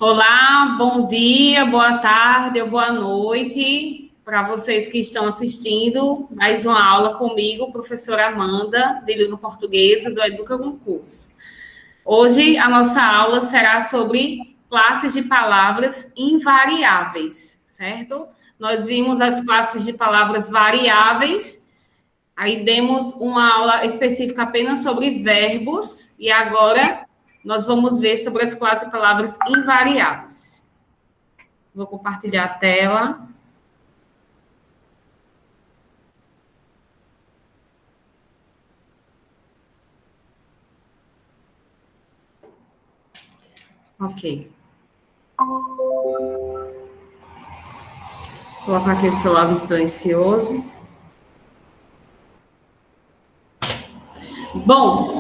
Olá, bom dia, boa tarde ou boa noite para vocês que estão assistindo mais uma aula comigo, professora Amanda, de língua portuguesa do Educa Concurso. Hoje a nossa aula será sobre classes de palavras invariáveis, certo? Nós vimos as classes de palavras variáveis, aí demos uma aula específica apenas sobre verbos, e agora nós vamos ver sobre as classes de palavras invariáveis. Vou compartilhar a tela. Ok. Vou colocar aqui o celular no silencioso. Bom,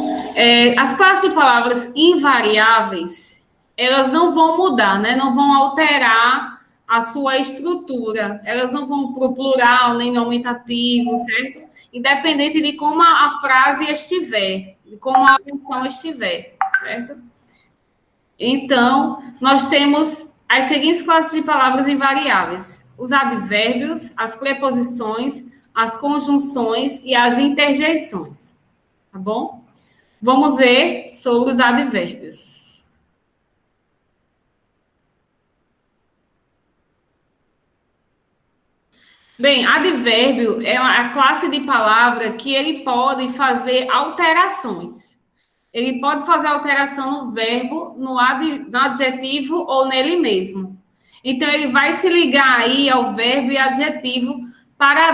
as classes de palavras invariáveis, elas não vão mudar, né? Não vão alterar a sua estrutura. Elas não vão para o plural, nem no aumentativo, certo? Independente de como a frase estiver, de como a oração estiver, certo? Então, nós temos as seguintes classes de palavras invariáveis: os advérbios, as preposições, as conjunções e as interjeições. Tá bom? Vamos ver sobre os advérbios. Bem, advérbio é a classe de palavra que ele pode fazer alterações. Ele pode fazer alteração no verbo, no adjetivo ou nele mesmo. Então, ele vai se ligar aí ao verbo e adjetivo para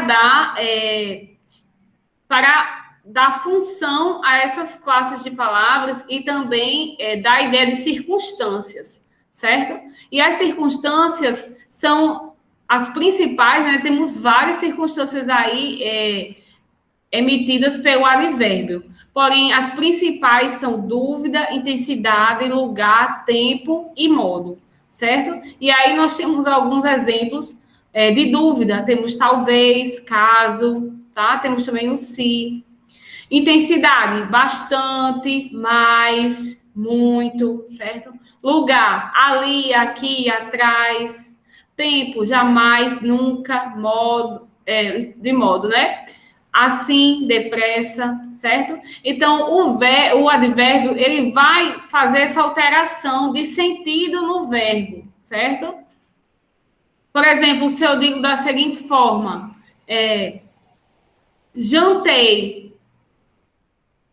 dar função a essas classes de palavras e também dar a ideia de circunstâncias, certo? E as circunstâncias são as principais, né? Temos várias circunstâncias aí emitidas pelo advérbio. Porém, as principais são dúvida, intensidade, lugar, tempo e modo, certo? E aí nós temos alguns exemplos de dúvida. Temos talvez, caso, tá? Temos também o se. Intensidade, bastante, mais, muito, certo? Lugar, ali, aqui, atrás. Tempo, jamais, nunca, modo, de modo, né? Assim, depressa, certo? Então, o advérbio, ele vai fazer essa alteração de sentido no verbo, certo? Por exemplo, se eu digo da seguinte forma, jantei,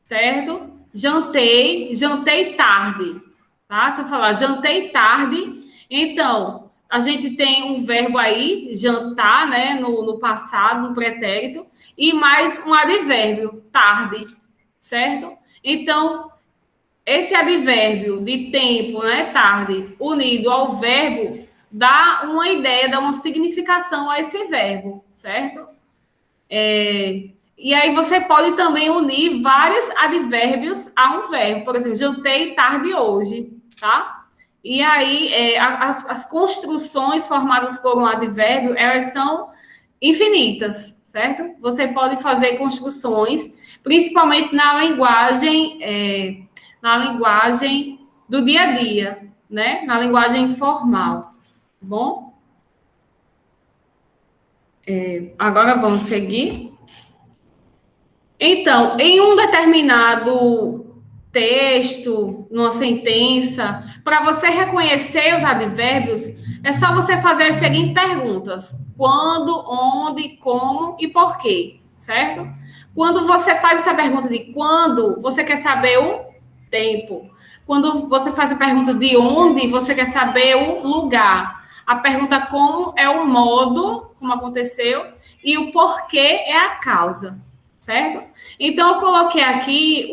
certo? Jantei tarde, tá? Se eu falar jantei tarde, então a gente tem um verbo aí, jantar, né? No passado, no pretérito, e mais um advérbio, tarde, certo? Então, esse advérbio de tempo, né? Tarde, unido ao verbo, dá uma ideia, dá uma significação a esse verbo, certo? E aí você pode também unir vários advérbios a um verbo. Por exemplo, jantei tarde hoje, tá? E aí as construções formadas por um advérbio, elas são infinitas, certo? Você pode fazer construções, principalmente na linguagem do dia a dia, né? Na linguagem informal, tá bom? Agora vamos seguir. Então, em um determinado texto, numa sentença, para você reconhecer os advérbios, é só você fazer as seguintes perguntas: quando, onde, como e por quê, certo? Quando você faz essa pergunta de quando, você quer saber o tempo. Quando você faz a pergunta de onde, você quer saber o lugar. A pergunta como é o modo, como aconteceu, e o porquê é a causa, certo? Então, eu coloquei aqui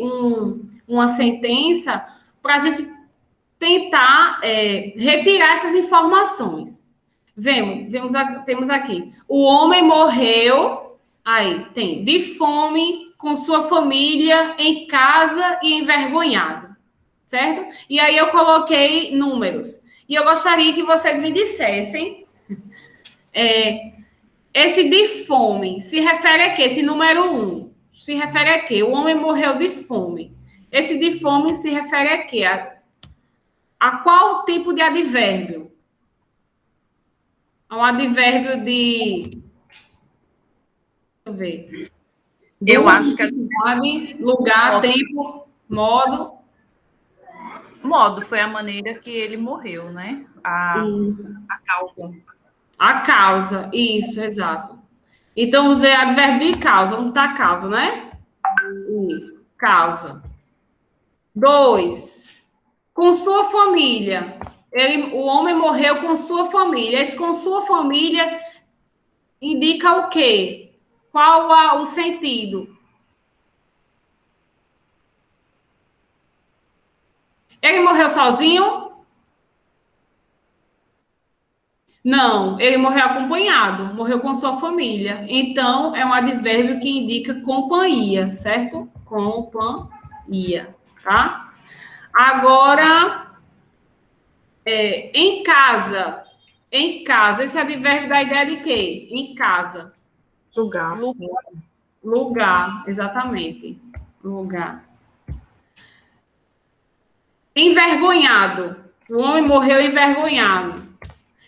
uma sentença para a gente tentar retirar essas informações. Temos aqui. O homem morreu, aí tem, de fome, com sua família, em casa e envergonhado, certo? E aí eu coloquei números. E eu gostaria que vocês me dissessem esse de fome se refere a quê? Esse número 1 se refere a quê? O homem morreu de fome. Esse de fome se refere a quê? A qual tipo de advérbio? É um advérbio de... Deixa eu ver. Eu acho que é lugar, tempo, modo. Modo foi a maneira que ele morreu, né? A causa. A causa, isso, exato. Então, vamos dizer advérbio de causa. Vamos botar causa, né? Isso, causa. 2. Com sua família. O homem morreu com sua família. Esse com sua família indica o quê? Qual o sentido? Ele morreu sozinho? Não, ele morreu acompanhado, morreu com sua família. Então, é um advérbio que indica companhia, certo? Companhia, tá? Agora, em casa. Em casa, esse advérbio dá ideia de quê? Em casa. Lugar. Lugar, exatamente. Lugar. Envergonhado. O homem morreu envergonhado.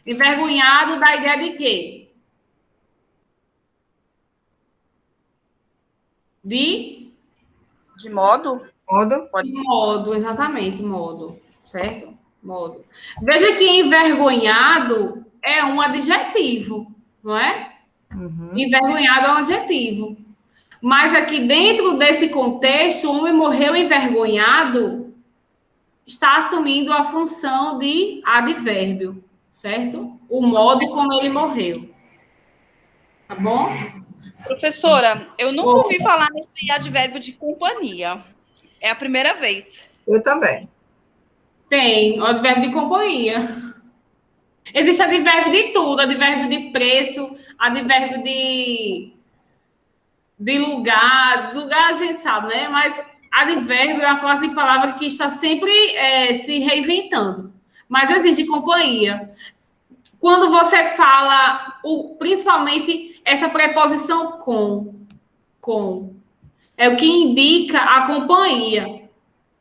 Envergonhado dá ideia de quê? De modo? Modo, exatamente, modo. Certo? Modo. Veja que envergonhado é um adjetivo, não é? Uhum. Envergonhado é um adjetivo. Mas aqui dentro desse contexto, o homem morreu envergonhado está assumindo a função de advérbio, certo? O modo como ele morreu. Tá bom? Professora, eu nunca ouvi falar nesse advérbio de companhia. É a primeira vez. Eu também. Tem o advérbio de companhia. Existe advérbio de tudo, advérbio de preço, advérbio de lugar. Lugar a gente sabe, né? Mas advérbio é uma classe de palavra que está sempre se reinventando. Mas existe companhia. Quando você fala, principalmente essa preposição com, é o que indica a companhia,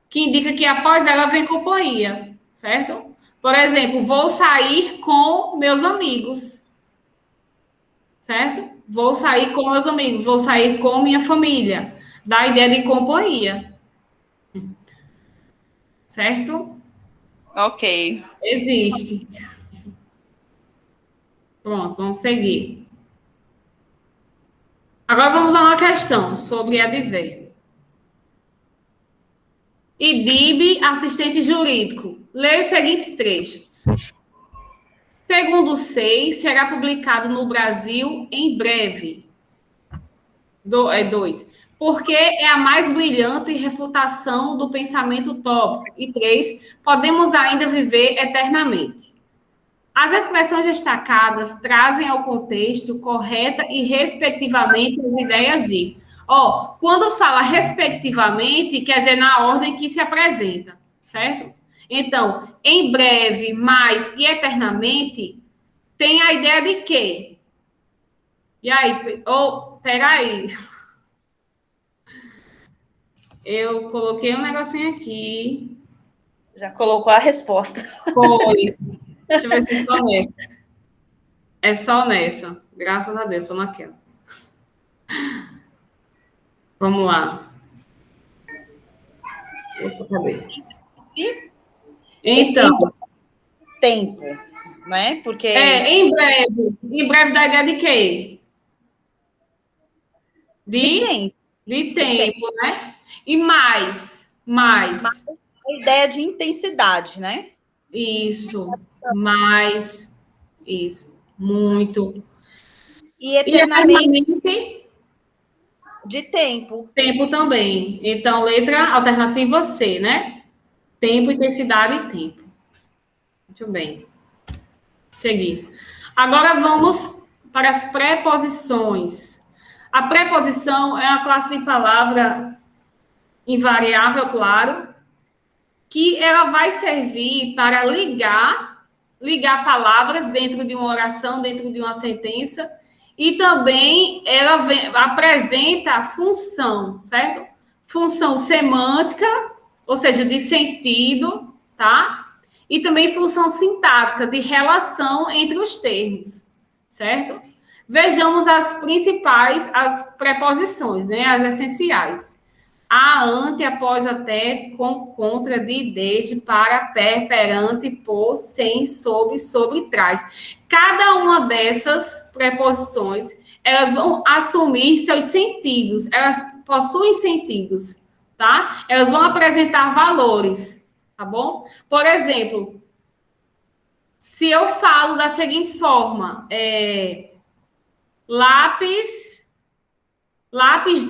que indica que após ela vem companhia, certo? Por exemplo, vou sair com meus amigos, certo? Vou sair com meus amigos, vou sair com minha família. Dá a ideia de companhia. Certo? Ok. Existe. Pronto, vamos seguir. Agora vamos a uma questão sobre advérbio. IDIB, assistente jurídico. Leia os seguintes trechos. Segundo sei, será publicado no Brasil em breve. 2. Porque é a mais brilhante refutação do pensamento utópico. E 3. Podemos ainda viver eternamente. As expressões destacadas trazem ao contexto correta e respectivamente as ideias de. Quando fala respectivamente, quer dizer na ordem que se apresenta, certo? Então, em breve, mais e eternamente, tem a ideia de quê? E aí, peraí. Eu coloquei um negocinho aqui. Já colocou a resposta. Foi. Deixa eu ver se é só nessa. É só nessa. Graças a Deus, só naquela. Vamos lá. Cadê? Então. Tempo, né? Porque. Em breve. Em breve dá ideia de quê? De tempo, né? E mais. A ideia de intensidade, né? Isso. Mais. Isso. Muito. E eternamente de tempo. Tempo também. Então, letra alternativa C, né? Tempo, intensidade e tempo. Muito bem. Seguir. Agora vamos para as preposições. A preposição é uma classe de palavra invariável, claro, que ela vai servir para ligar palavras dentro de uma oração, dentro de uma sentença, e também ela apresenta a função, certo? Função semântica, ou seja, de sentido, tá? e também função sintática, de relação entre os termos, certo? Vejamos as principais, as preposições, né? As essenciais. A, ante, após, até, com, contra, de, desde, para, per, perante, por, sem, sobre, trás. Cada uma dessas preposições, elas vão assumir seus sentidos, elas possuem sentidos, tá? Elas vão apresentar valores, tá bom? Por exemplo, se eu falo da seguinte forma, lápis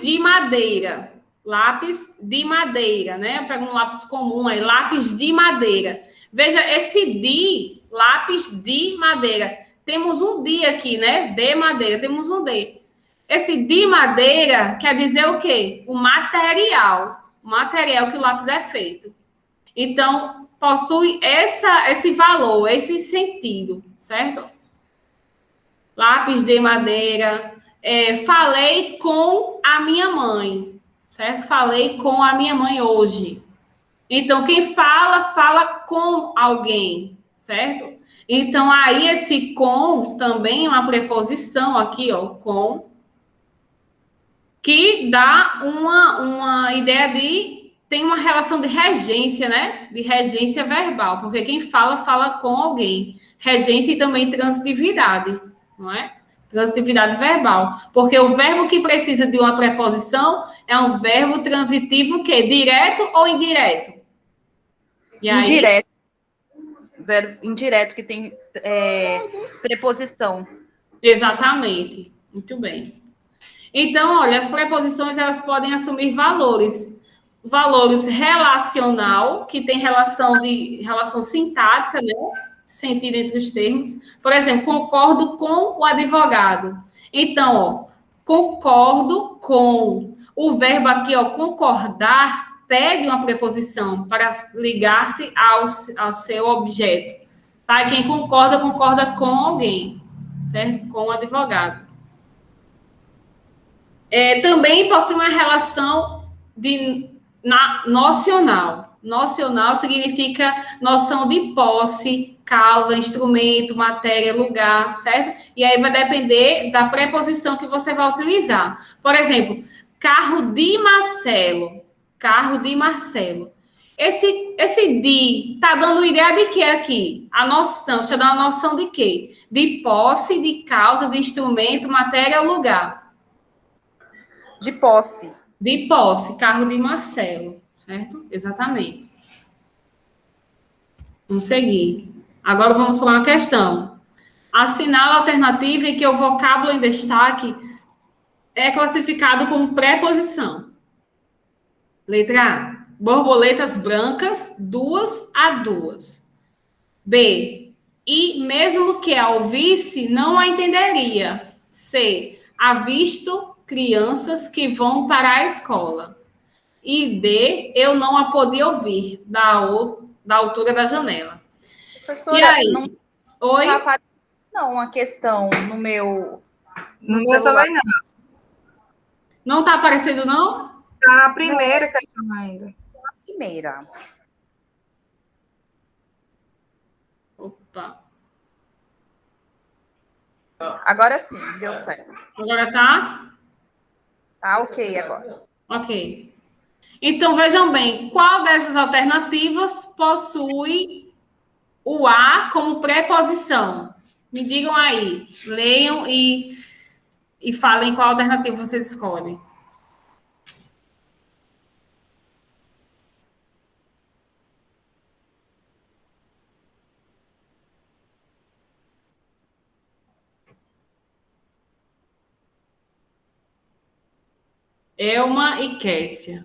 de madeira. Lápis de madeira, né? Eu pego um lápis comum aí, lápis de madeira. Veja, esse de, lápis de madeira. Temos um de aqui, né? De madeira, temos um de. Esse de madeira quer dizer o quê? O material que o lápis é feito. Então, possui esse valor, esse sentido, certo? Lápis de madeira. Falei com a minha mãe, certo? Falei com a minha mãe hoje. Então, quem fala com alguém, certo? Então, aí esse com também é uma preposição aqui, ó, com, que dá uma ideia de, tem uma relação de regência, né? De regência verbal, porque quem fala com alguém. Regência e também transitividade, não é? Transitividade verbal. Porque o verbo que precisa de uma preposição é um verbo transitivo que direto ou indireto? E aí, indireto. Verbo indireto que tem preposição. Exatamente. Muito bem. Então, olha, as preposições elas podem assumir valores. Valores relacional, que tem relação sintática, né? Sentido entre os termos. Por exemplo, concordo com o advogado. Então, ó, concordo com. O verbo aqui, ó, concordar, pede uma preposição para ligar-se ao seu objeto. Tá? E quem concorda com alguém, certo? Com o advogado. Também possui uma relação nocional. Nocional significa noção de posse, causa, instrumento, matéria, lugar, certo? E aí vai depender da preposição que você vai utilizar. Por exemplo, carro de Marcelo. Carro de Marcelo. Esse de tá dando ideia de quê aqui? A noção, deixa eu dar uma noção de quê? De posse, de causa, de instrumento, matéria, lugar. De posse. De posse, carro de Marcelo, certo? Exatamente. Vamos seguir. Agora vamos para uma questão. Assinala a alternativa em que o vocábulo em destaque é classificado como preposição. Letra A. Borboletas brancas, 2 a 2. B. E mesmo que a ouvisse, não a entenderia. C. Avisto crianças que vão para a escola. E D. Eu não a podia ouvir da altura da janela. Professora, e aí? Oi? Não, a questão no meu celular. Também não. Não está aparecendo, não? Tá a primeira questão ainda. A primeira. Opa. Agora sim, deu certo. Agora tá? Tá ok agora. Ok. Então, vejam bem, qual dessas alternativas possui o a como preposição? Me digam aí. Leiam e falem qual alternativa vocês escolhem. Elma e Kessia.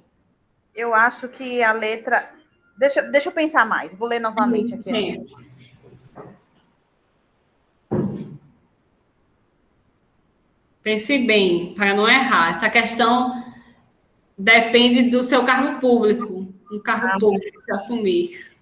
Eu acho que a letra... Deixa eu pensar mais. Vou ler novamente aqui. Pense bem, para não errar. Essa questão depende do seu cargo público. Um cargo público se assumir.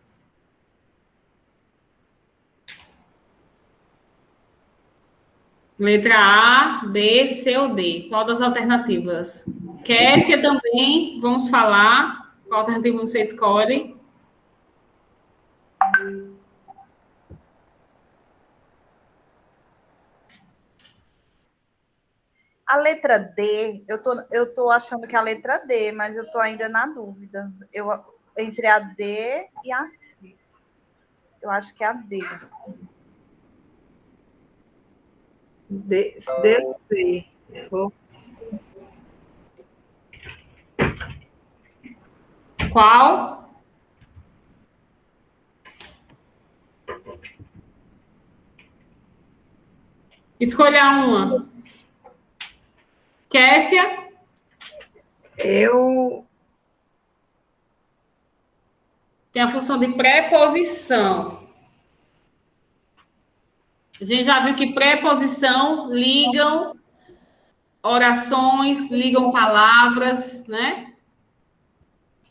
Letra A, B, C ou D? Qual das alternativas? Kessia também, vamos falar. Qual alternativa você escolhe? A letra D, eu tô achando que é a letra D, mas eu tô ainda na dúvida. Entre a D e a C. Eu acho que é a D. DC. Qual? Escolha uma. Kécia? Eu. Tem a função de preposição. A gente já viu que preposição ligam orações, ligam palavras, né?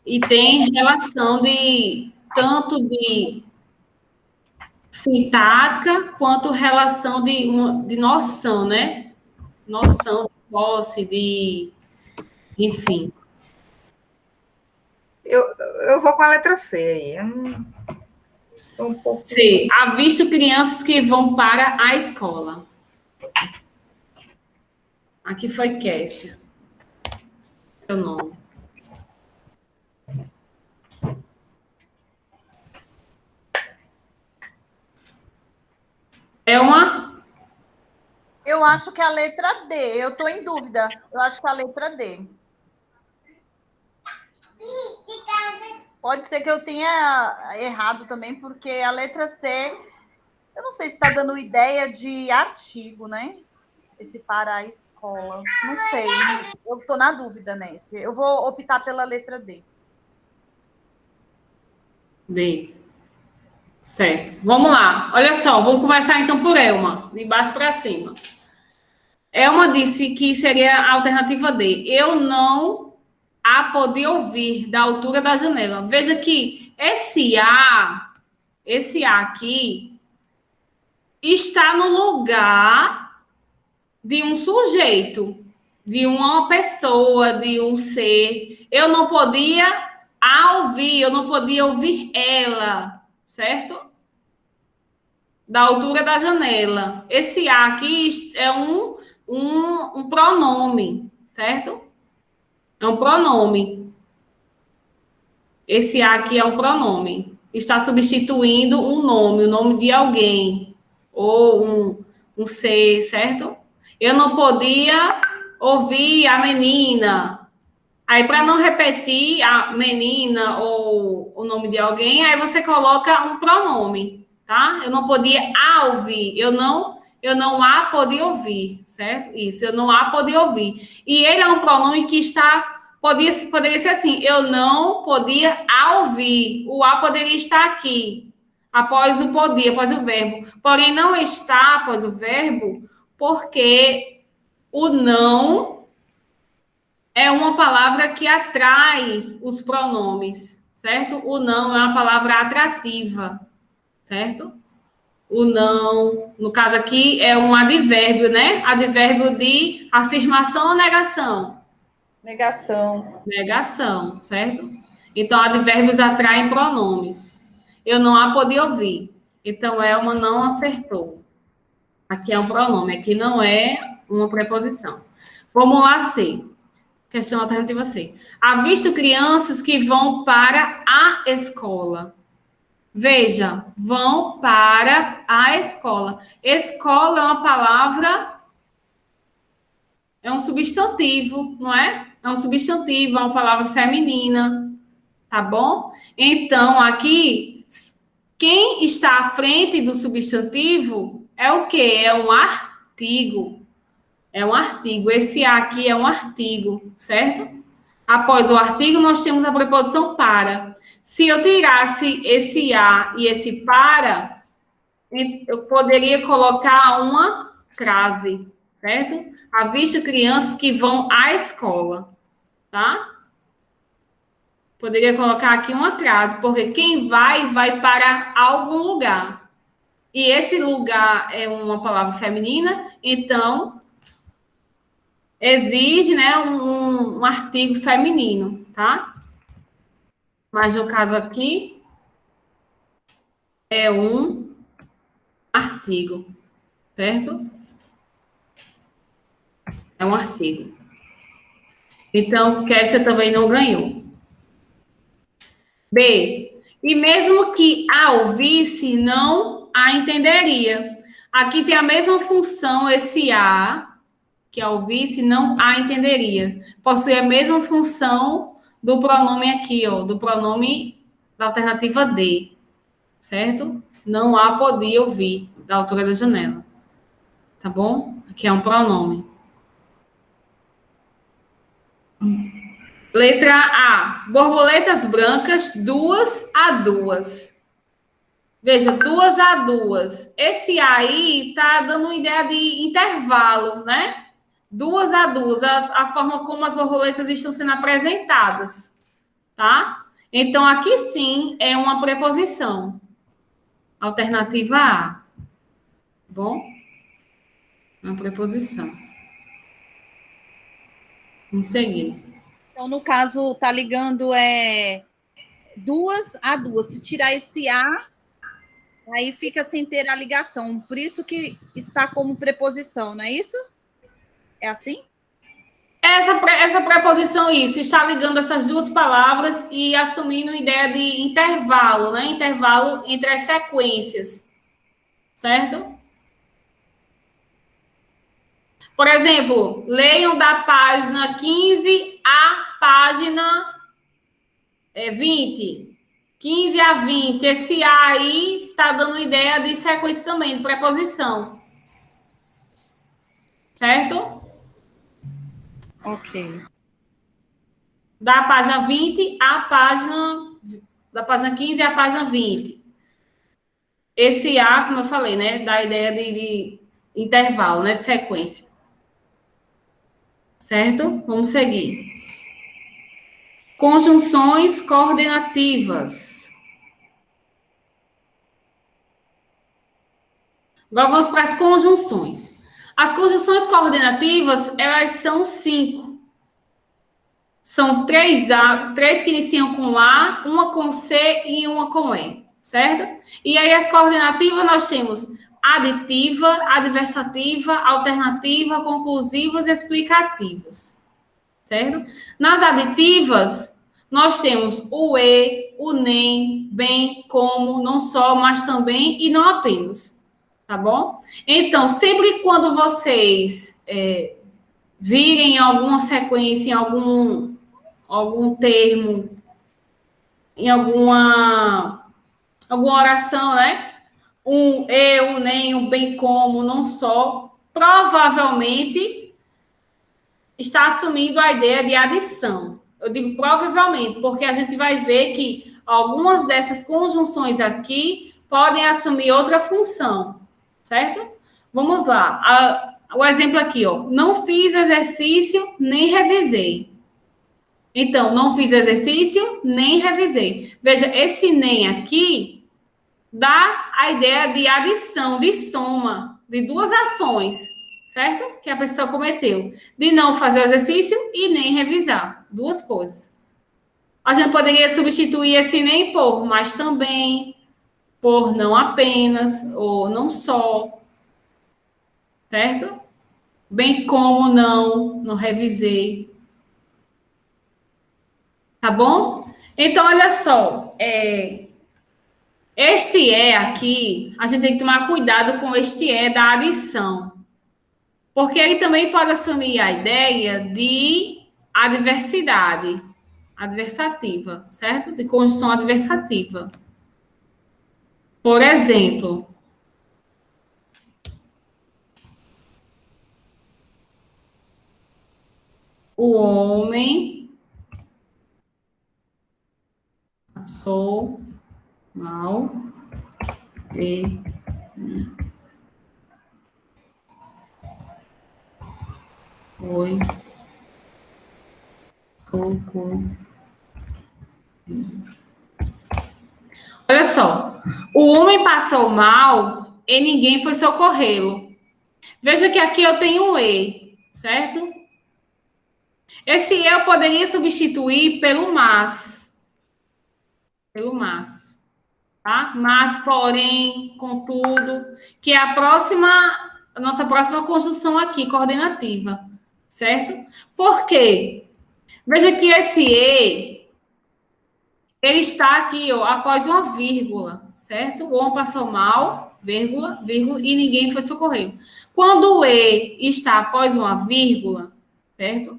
E tem relação de tanto de sintática quanto relação de noção, né? Noção de posse, enfim. Eu, eu vou com a letra C aí. Eu não, tô um pouco... C. Avisto crianças que vão para a escola. Aqui foi Kécia. Seu nome. É uma? Eu acho que é a letra D. Eu tô em dúvida. Eu acho que é a letra D. Pode ser que eu tenha errado também, porque a letra C, eu não sei se está dando ideia de artigo, né? Esse para a escola. Não sei. Eu estou na dúvida nesse. Eu vou optar pela letra D. D. Certo. Vamos lá. Olha só, vamos começar então por Elma, de baixo para cima. Elma disse que seria a alternativa D. Eu não a poder ouvir da altura da janela. Veja que esse A aqui, está no lugar de um sujeito, de uma pessoa, de um ser. Eu não podia a ouvir, eu não podia ouvir ela, certo? Da altura da janela. Esse A aqui é um pronome, certo? É um pronome. Esse A aqui é um pronome. Está substituindo um nome, o nome de alguém. Ou um ser, certo? Eu não podia ouvir a menina. Aí, para não repetir a menina ou o nome de alguém, aí você coloca um pronome, tá? Eu não podia a ouvir. Eu não a podia ouvir, certo? Isso, eu não a podia ouvir. E ele é um pronome que está... Poderia ser assim, eu não podia a ouvir. O a poderia estar aqui, após o podia, após o verbo. Porém, não está após o verbo, porque o não é uma palavra que atrai os pronomes, certo? O não é uma palavra atrativa, certo? O não, no caso aqui, é um advérbio, né? Advérbio de afirmação ou negação? Negação. Negação, certo? Então, advérbios atraem pronomes. Eu não a podia ouvir. Então, Elma não acertou. Aqui é um pronome, aqui não é uma preposição. Vamos lá, C. Questão alternativa C. Avisto crianças que vão para a escola. Veja, vão para a escola. Escola é uma palavra, é um substantivo, não é? É um substantivo, é uma palavra feminina, tá bom? Então, aqui, quem está à frente do substantivo é o quê? É um artigo. É um artigo. Esse A aqui é um artigo, certo? Após o artigo, nós temos a preposição para. Se eu tirasse esse a e esse para, eu poderia colocar uma crase, certo? Avisto crianças que vão à escola, tá? Poderia colocar aqui uma crase, porque quem vai para algum lugar. E esse lugar é uma palavra feminina, então exige, né, um artigo feminino, tá? Mas no caso aqui, é um artigo, certo? É um artigo. Então, Kessia também não ganhou. B. E mesmo que a ouvisse, não a entenderia. Aqui tem a mesma função, esse a, que a ouvisse, não a entenderia. Possui a mesma função do pronome aqui, ó, do pronome da alternativa D, certo? Não a podia ouvir, da altura da janela. Tá bom? Aqui é um pronome. Letra A. Borboletas brancas, 2 a 2. Veja, 2 a 2. Esse aí está dando uma ideia de intervalo, né? 2 a 2, a forma como as borboletas estão sendo apresentadas, tá? Então, aqui sim é uma preposição. Alternativa A. Bom? Uma preposição. Vamos seguir. Então, no caso, tá ligando 2 a 2. Se tirar esse A, aí fica sem ter a ligação. Por isso que está como preposição, não é isso? É assim? Essa preposição, isso, está ligando essas duas palavras e assumindo a ideia de intervalo, né? Intervalo entre as sequências, certo? Por exemplo, leiam da página 15 à página 20. 15 a 20. Esse A aí está dando ideia de sequência também, de preposição. Certo? Ok. Da página 20 à página... Da página 15 à página 20. Esse A, como eu falei, né? Dá ideia de intervalo, né? De sequência. Certo? Vamos seguir. Conjunções coordenativas. Agora vamos para as conjunções. As conjunções coordenativas, elas são 5. São 3 que iniciam com A, uma com C e uma com E, certo? E aí as coordenativas nós temos aditiva, adversativa, alternativa, conclusivas e explicativas, certo? Nas aditivas, nós temos o e, o nem, bem, como, não só, mas também e não apenas, tá bom? Então, sempre quando vocês virem alguma sequência, em algum termo, em alguma oração, né? Um e, um nem, um bem como, não só, provavelmente está assumindo a ideia de adição. Eu digo provavelmente, porque a gente vai ver que algumas dessas conjunções aqui podem assumir outra função, certo? Vamos lá. O exemplo aqui, ó. Não fiz exercício, nem revisei. Então, não fiz exercício, nem revisei. Veja, esse nem aqui dá a ideia de adição, de soma, de duas ações, certo? Que a pessoa cometeu. De não fazer o exercício e nem revisar. Duas coisas. A gente poderia substituir esse nem por mas também, por não apenas, ou não só, certo? Bem como não revisei. Tá bom? Então, olha só. Este aqui, a gente tem que tomar cuidado com este da adição. Porque ele também pode assumir a ideia de adversidade, adversativa, certo? De conjunção adversativa. Por exemplo, o homem passou mal e foi socorrido. Olha só, o homem passou mal e ninguém foi socorrê-lo. Veja que aqui eu tenho um e, certo? Esse eu poderia substituir pelo mas. Pelo mas. Tá? Mas, porém, contudo, que é a nossa próxima conjunção aqui, coordenativa. certo? Por quê? Veja que esse E, ele está aqui, ó, após uma vírgula, certo? O homem passou mal, vírgula, vírgula, e ninguém foi socorrer. Quando o E está após uma vírgula, certo?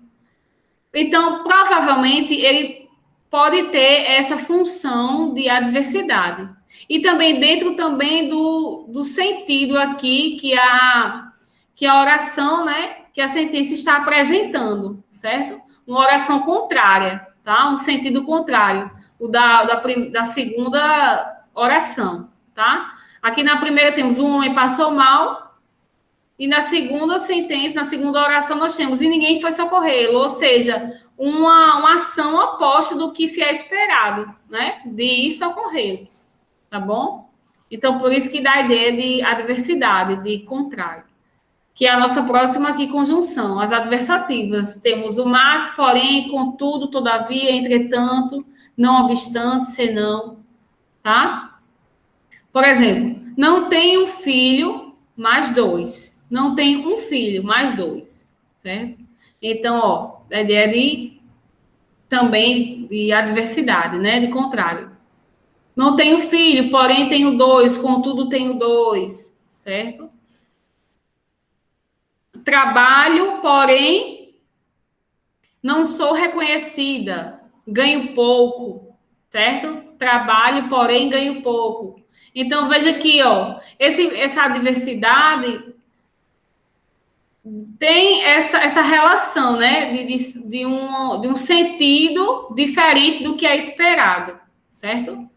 Então, provavelmente, ele pode ter essa função de adversidade. E também dentro também do sentido aqui que a oração, né, que a sentença está apresentando, certo? Uma oração contrária, tá? Um sentido contrário, o da segunda oração, tá? Aqui na primeira temos um homem passou mal, e na segunda sentença, na segunda oração, nós temos e ninguém foi socorrê-lo, ou seja, uma ação oposta do que se é esperado, né? De ir socorrê-lo, tá bom? Então, por isso que dá a ideia de adversidade, de contrário. Que é a nossa próxima aqui conjunção, as adversativas. Temos o mas, porém, contudo, todavia, entretanto, não obstante, senão, tá? Por exemplo, não tenho filho, mais 2. Não tenho um filho, mais 2, certo? Então, ó, a ideia de também de adversidade, né? De contrário. Não tenho filho, porém tenho 2, contudo tenho 2, certo? Trabalho, porém não sou reconhecida, ganho pouco, certo? Trabalho, porém ganho pouco. Então, veja aqui, ó, essa adversidade tem essa relação, né, de um sentido diferente do que é esperado, certo?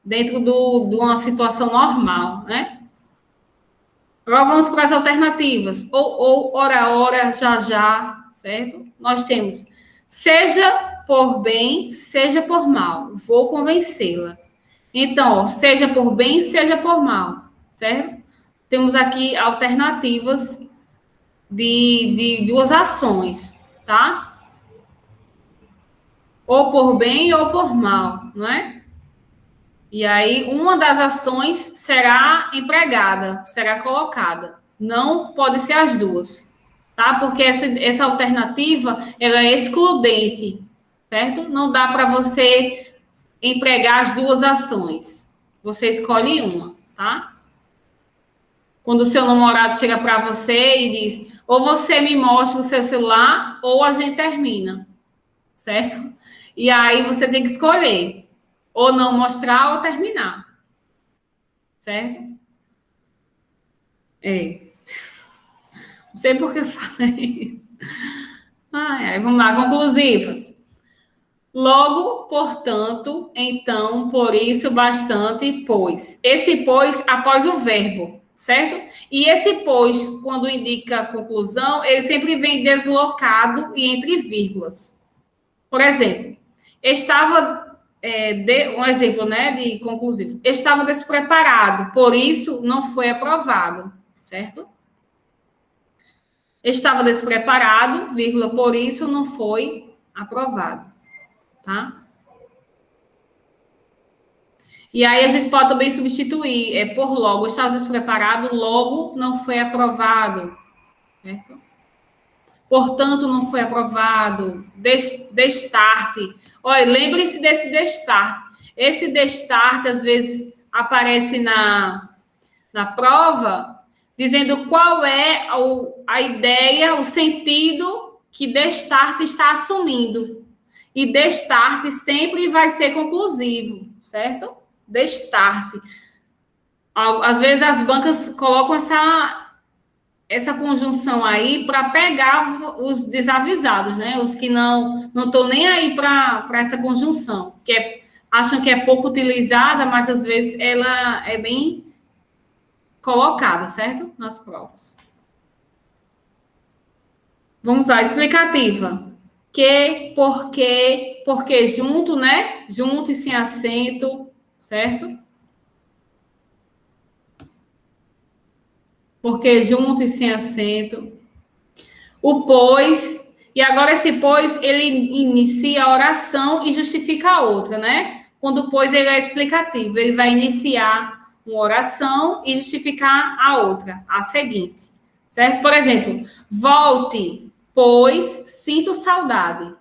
Dentro de uma situação normal, né? Agora vamos para as alternativas. Ou, ora, já, já, certo? Nós temos, seja por bem, seja por mal. Vou convencê-la. Então, ó, seja por bem, seja por mal, certo? Temos aqui alternativas de duas ações, tá? Ou por bem ou por mal, não é? E aí, uma das ações será empregada, será colocada. Não pode ser as duas, tá? Porque essa alternativa, ela é excludente, certo? Não dá para você empregar as duas ações. Você escolhe uma, tá? Quando o seu namorado chega para você e diz, ou você me mostra o seu celular, ou a gente termina, certo? E aí você tem que escolher, ou não mostrar ou terminar, certo? É. Não sei por que eu falei isso. Vamos lá, conclusivas. Logo, portanto, então, por isso, bastante, pois. Esse pois após o verbo, certo? E esse pois, quando indica a conclusão, ele sempre vem deslocado e entre vírgulas. Por exemplo, um exemplo, né, de conclusivo. Estava despreparado, por isso não foi aprovado, certo? Estava despreparado, vírgula, por isso não foi aprovado, tá? E aí a gente pode também substituir por logo. Estava despreparado, logo não foi aprovado, certo? Portanto, não foi aprovado. Destarte. Olha, lembre-se desse destarte. Esse destarte, às vezes, aparece na prova, dizendo qual é a ideia, o sentido que destarte está assumindo. E destarte sempre vai ser conclusivo, certo? Destarte. Às vezes, as bancas colocam essa conjunção aí para pegar os desavisados, né? Os que não estão nem aí para essa conjunção, acham que é pouco utilizada, mas às vezes ela é bem colocada, certo? Nas provas. Vamos lá, explicativa. Que, porque junto, né? Junto e sem acento, certo? Porque junto e sem acento. O pois, e agora esse pois, ele inicia a oração e justifica a outra, né? Quando o pois ele é explicativo, ele vai iniciar uma oração e justificar a outra, a seguinte, certo? Por exemplo, volte, pois sinto saudade.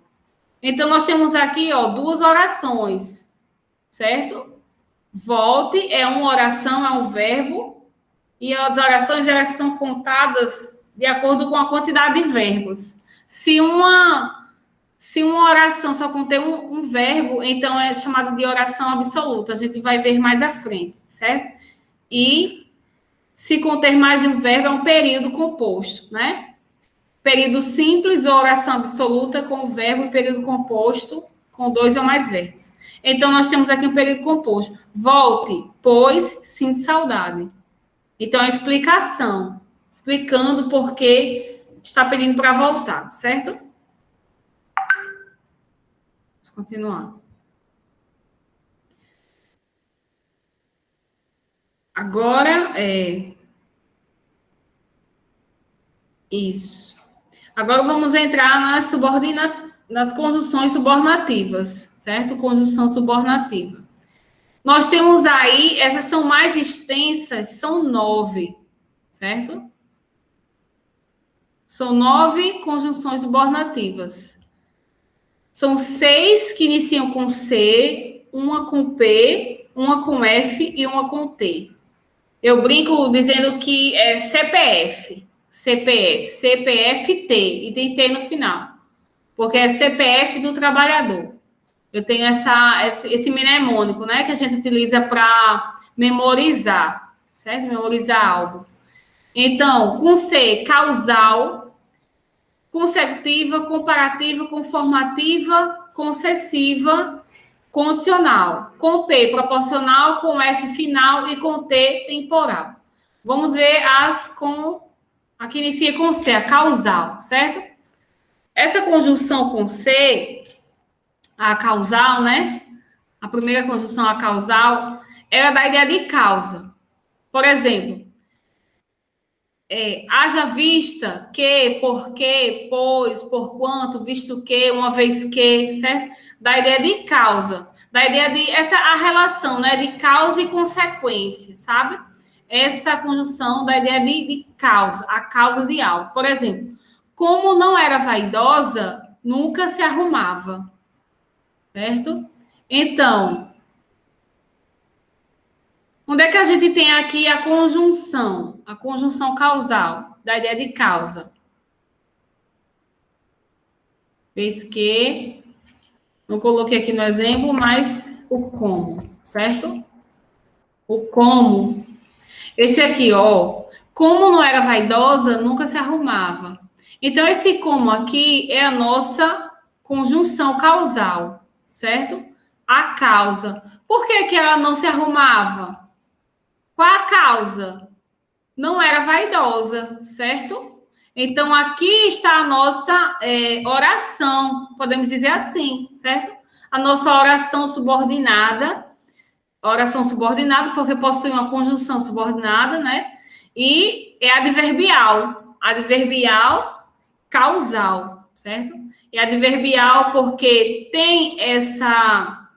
Então, nós temos aqui, ó, duas orações, certo? Volte é uma oração, é um verbo, e as orações, elas são contadas de acordo com a quantidade de verbos. Se uma oração só contém um verbo, então é chamada de oração absoluta. A gente vai ver mais à frente, certo? E se conter mais de um verbo, é um período composto, né? Período simples ou oração absoluta com o verbo e período composto com dois ou mais verbos. Então, nós temos aqui um período composto. Volte, pois sinto saudade. Então, a explicação, explicando por que está pedindo para voltar, certo? Vamos continuar. Agora, isso. Agora vamos entrar nas conjunções subornativas, certo? Conjunção subornativa. Nós temos aí, essas são mais extensas, são 9, certo? São 9 conjunções subornativas. São 6 que iniciam com C, uma com P, uma com F e uma com T. Eu brinco dizendo que é CPF, CPF-T, e tem T no final, porque é CPF do trabalhador. Eu tenho esse mnemônico, né, que a gente utiliza para memorizar, certo? Memorizar algo. Então, com C, causal, consecutiva, comparativa, conformativa, concessiva, condicional. Com P, proporcional, com F, final e com T, temporal. Vamos ver a que inicia com C, a causal, certo? Essa conjunção com C, a causal, né? A primeira conjunção, a causal, ela dá a ideia de causa. Por exemplo, haja vista que, porque, pois, porquanto, visto que, uma vez que, certo? Dá a ideia de causa. Dá a ideia de a relação, né? De causa e consequência, sabe? Essa conjunção dá a ideia de causa, a causa de algo. Por exemplo, como não era vaidosa, nunca se arrumava. Certo? Então, onde é que a gente tem aqui a conjunção causal, da ideia de causa? Vez que, não coloquei aqui no exemplo, mas o como, certo? O como. Esse aqui, ó, como não era vaidosa, nunca se arrumava. Então, esse como aqui é a nossa conjunção causal, certo? A causa. Por que que ela não se arrumava? Qual a causa? Não era vaidosa, certo? Então, aqui está a nossa oração, podemos dizer assim, certo? A nossa oração subordinada porque possui uma conjunção subordinada, né? E é adverbial causal, certo? É adverbial porque tem essa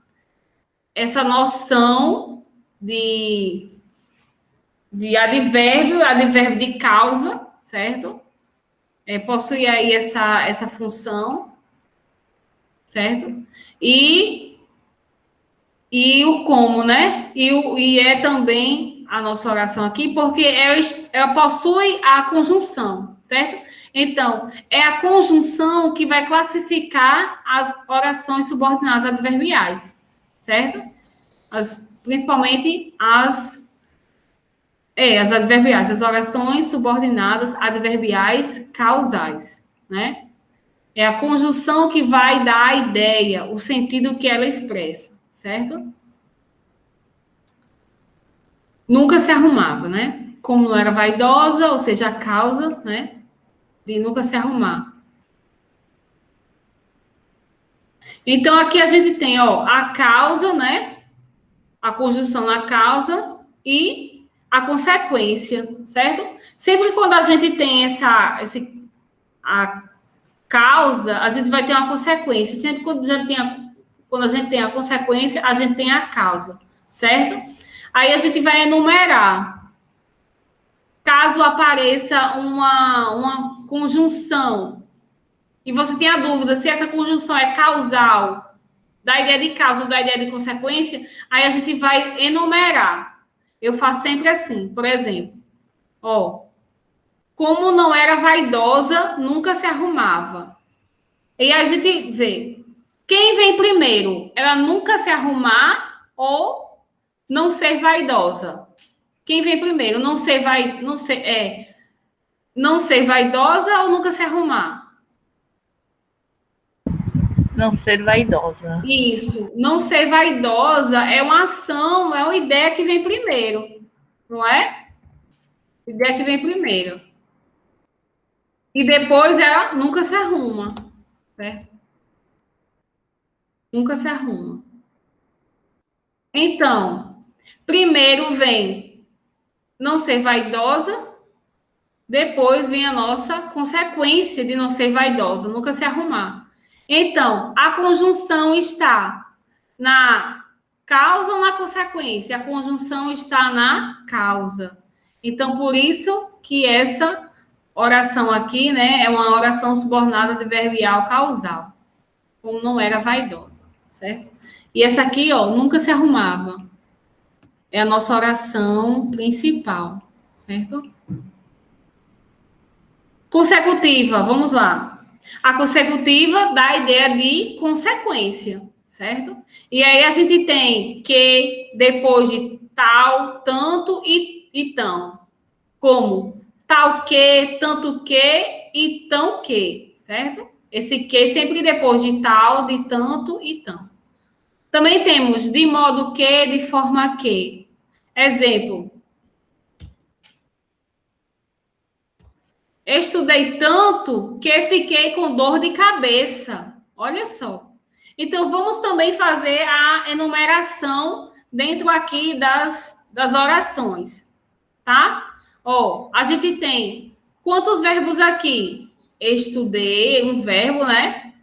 noção de advérbio de causa, certo? Possui aí essa função, certo? E o como, né? E é também a nossa oração aqui, porque ela possui a conjunção, certo? Então, é a conjunção que vai classificar as orações subordinadas adverbiais, certo? Principalmente as adverbiais, as orações subordinadas adverbiais causais, né? É a conjunção que vai dar a ideia, o sentido que ela expressa, certo? Nunca se arrumava, né? Como não era vaidosa, ou seja, a causa, né? De nunca se arrumar. Então, aqui a gente tem, ó, a causa, né? A conjunção na causa e a consequência, certo? Sempre quando a gente tem a causa, a gente vai ter uma consequência. Sempre quando a gente tem a consequência, a gente tem a causa, certo? Aí a gente vai enumerar. Caso apareça uma conjunção e você tem a dúvida se essa conjunção é causal, da ideia de causa ou da ideia de consequência, aí a gente vai enumerar. Eu faço sempre assim, por exemplo, ó, como não era vaidosa, nunca se arrumava. E a gente vê, quem vem primeiro? Ela nunca se arrumar ou não ser vaidosa? Quem vem primeiro? Não ser vaidosa ou nunca se arrumar? Não ser vaidosa. Isso. Não ser vaidosa é uma ação, é uma ideia que vem primeiro, não é? Ideia que vem primeiro. E depois ela nunca se arruma, certo? Nunca se arruma. Então, primeiro vem não ser vaidosa, depois vem a nossa consequência de não ser vaidosa, nunca se arrumar. Então, a conjunção está na causa ou na consequência? A conjunção está na causa. Então, por isso que essa oração aqui, né, é uma oração subornada adverbial causal, como não era vaidosa, certo? E essa aqui, ó, nunca se arrumava. É a nossa oração principal, certo? Consecutiva, vamos lá. A consecutiva dá a ideia de consequência, certo? E aí a gente tem que depois de tal, tanto e tão. Como tal que, tanto que e tão que, certo? Esse que sempre depois de tal, de tanto e tão. Também temos de modo que, de forma que. Exemplo. Estudei tanto que fiquei com dor de cabeça. Olha só. Então, vamos também fazer a enumeração dentro aqui das orações, tá? Ó, a gente tem quantos verbos aqui? Estudei, um verbo, né?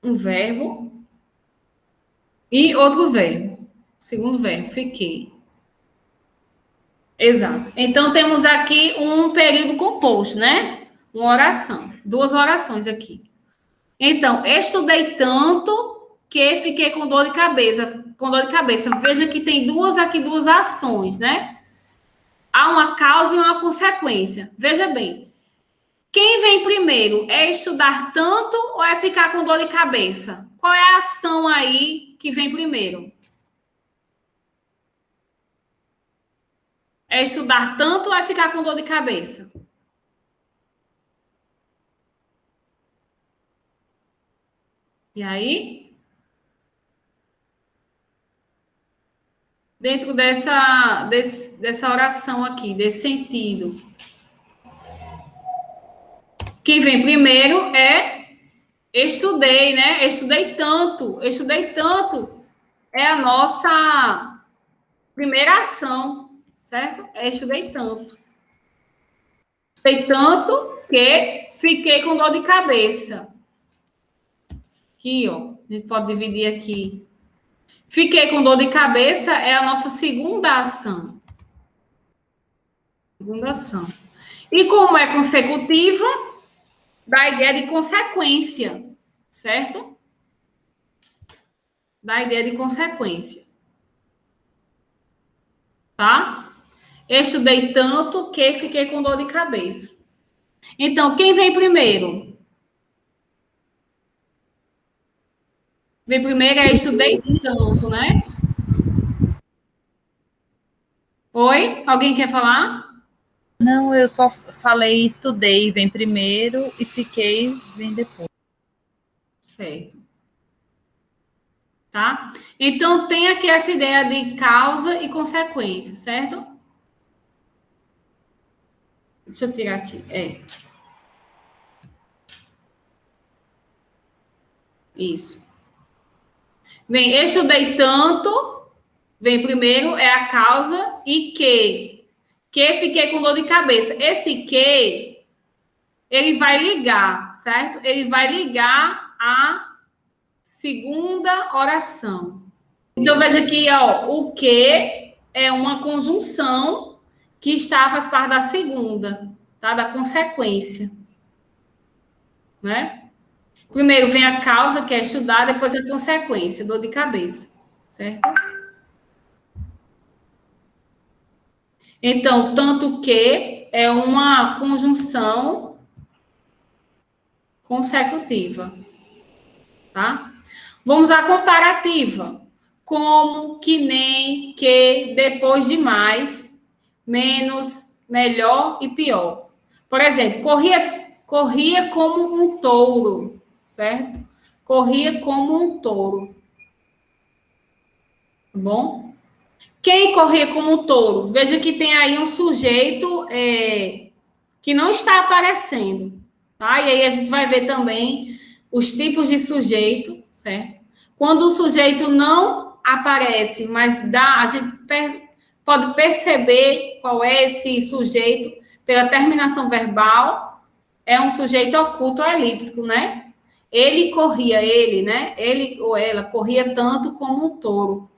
Um verbo. E outro verbo. Segundo verbo, fiquei. Exato. Então, temos aqui um período composto, né? Uma oração. Duas orações aqui. Então, estudei tanto que fiquei com dor de cabeça. Com dor de cabeça. Veja que tem duas ações, né? Há uma causa e uma consequência. Veja bem. Quem vem primeiro? É estudar tanto ou é ficar com dor de cabeça? Qual é a ação aí que vem primeiro? É estudar tanto ou é ficar com dor de cabeça? E aí? Dentro dessa oração aqui, desse sentido. Quem vem primeiro é estudei, né? Estudei tanto. Estudei tanto. É a nossa primeira ação, certo? É estudei tanto. Estudei tanto que fiquei com dor de cabeça. Aqui, ó. A gente pode dividir aqui. Fiquei com dor de cabeça é a nossa segunda ação. Segunda ação. E como é consecutiva, dá a ideia de consequência, certo? Dá a ideia de consequência. Tá? Estudei tanto que fiquei com dor de cabeça. Então, quem vem primeiro? Vem primeiro é estudei tanto, né? Oi? Alguém quer falar? Não, eu só falei estudei, vem primeiro e fiquei, vem depois. Certo. Tá? Então, tem aqui essa ideia de causa e consequência, certo? Deixa eu tirar aqui. Isso. Vem, estudei tanto, vem primeiro, é a causa, e que fiquei com dor de cabeça. Esse que, ele vai ligar, certo? Ele vai ligar a segunda oração. Então, veja aqui, ó, o que é uma conjunção que faz parte da segunda, tá? Da consequência. né? Primeiro vem a causa, que é estudar, depois a consequência, dor de cabeça, certo? Então, tanto que é uma conjunção consecutiva, tá? Vamos à comparativa. Como, que, nem, que, depois de mais, menos, melhor e pior. Por exemplo, corria como um touro, certo? Corria como um touro. Tá bom? Quem corria como um touro? Veja que tem aí um sujeito que não está aparecendo, tá? E aí a gente vai ver também os tipos de sujeito, certo? Quando o sujeito não aparece, mas a gente pode perceber qual é esse sujeito pela terminação verbal, é um sujeito oculto ou elíptico, né? Ele ou ela corria tanto como um touro.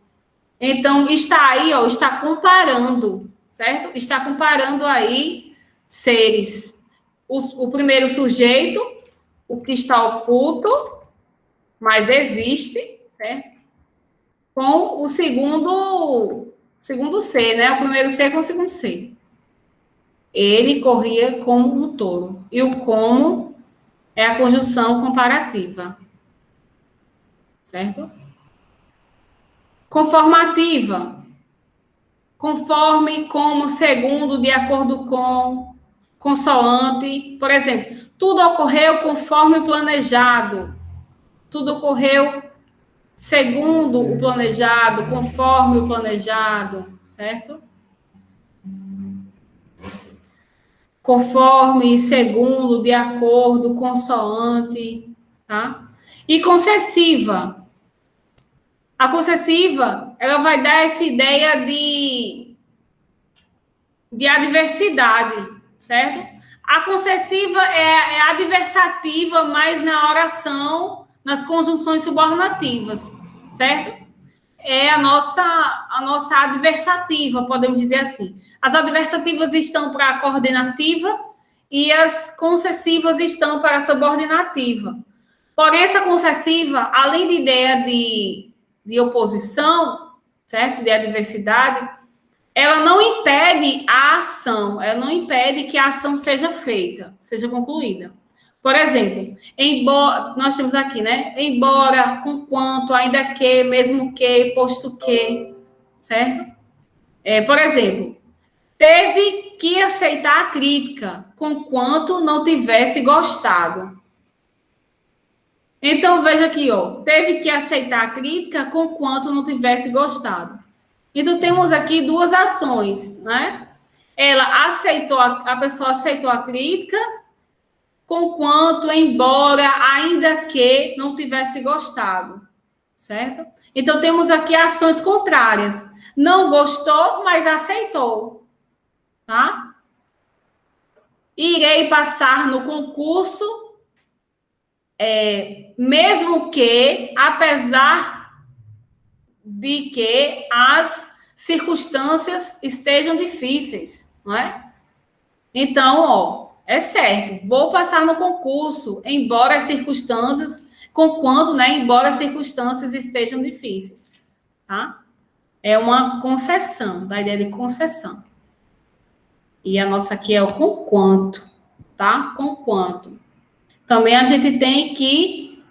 Então, está aí, ó, está comparando, certo? Está comparando aí seres. O primeiro sujeito, o que está oculto, mas existe, certo? Com o segundo ser, né? O primeiro ser com o segundo ser. Ele corria como um touro. E o como é a conjunção comparativa. Certo? Conformativa. Conforme, como, segundo, de acordo com, consoante. Por exemplo, tudo ocorreu conforme o planejado. Tudo ocorreu segundo o planejado, conforme o planejado, certo? Conforme, segundo, de acordo, consoante, tá? E concessiva. A concessiva, ela vai dar essa ideia de adversidade, certo? A concessiva é adversativa, mas na oração, nas conjunções subornativas, certo? É a nossa adversativa, podemos dizer assim. As adversativas estão para a coordenativa e as concessivas estão para a subordinativa. Porém, essa concessiva, além de ideia de oposição, certo? De adversidade, ela não impede a ação, ela não impede que a ação seja feita, seja concluída. Por exemplo, embora, nós temos aqui, né? Embora, conquanto, ainda que, mesmo que, posto que, certo? Por exemplo, teve que aceitar a crítica, conquanto não tivesse gostado. Então, veja aqui, ó, teve que aceitar a crítica, conquanto não tivesse gostado. Então, temos aqui duas ações, né? Ela aceitou, a pessoa aceitou a crítica, conquanto, embora, ainda que não tivesse gostado, certo? Então, temos aqui ações contrárias. Não gostou, mas aceitou, tá? Irei passar no concurso, mesmo que, apesar de que as circunstâncias estejam difíceis, não é? Então, ó, é certo, vou passar no concurso, embora as circunstâncias, conquanto, né, embora as circunstâncias estejam difíceis, tá? É uma concessão, da ideia de concessão. E a nossa aqui é o conquanto, tá? Conquanto. Também a gente tem que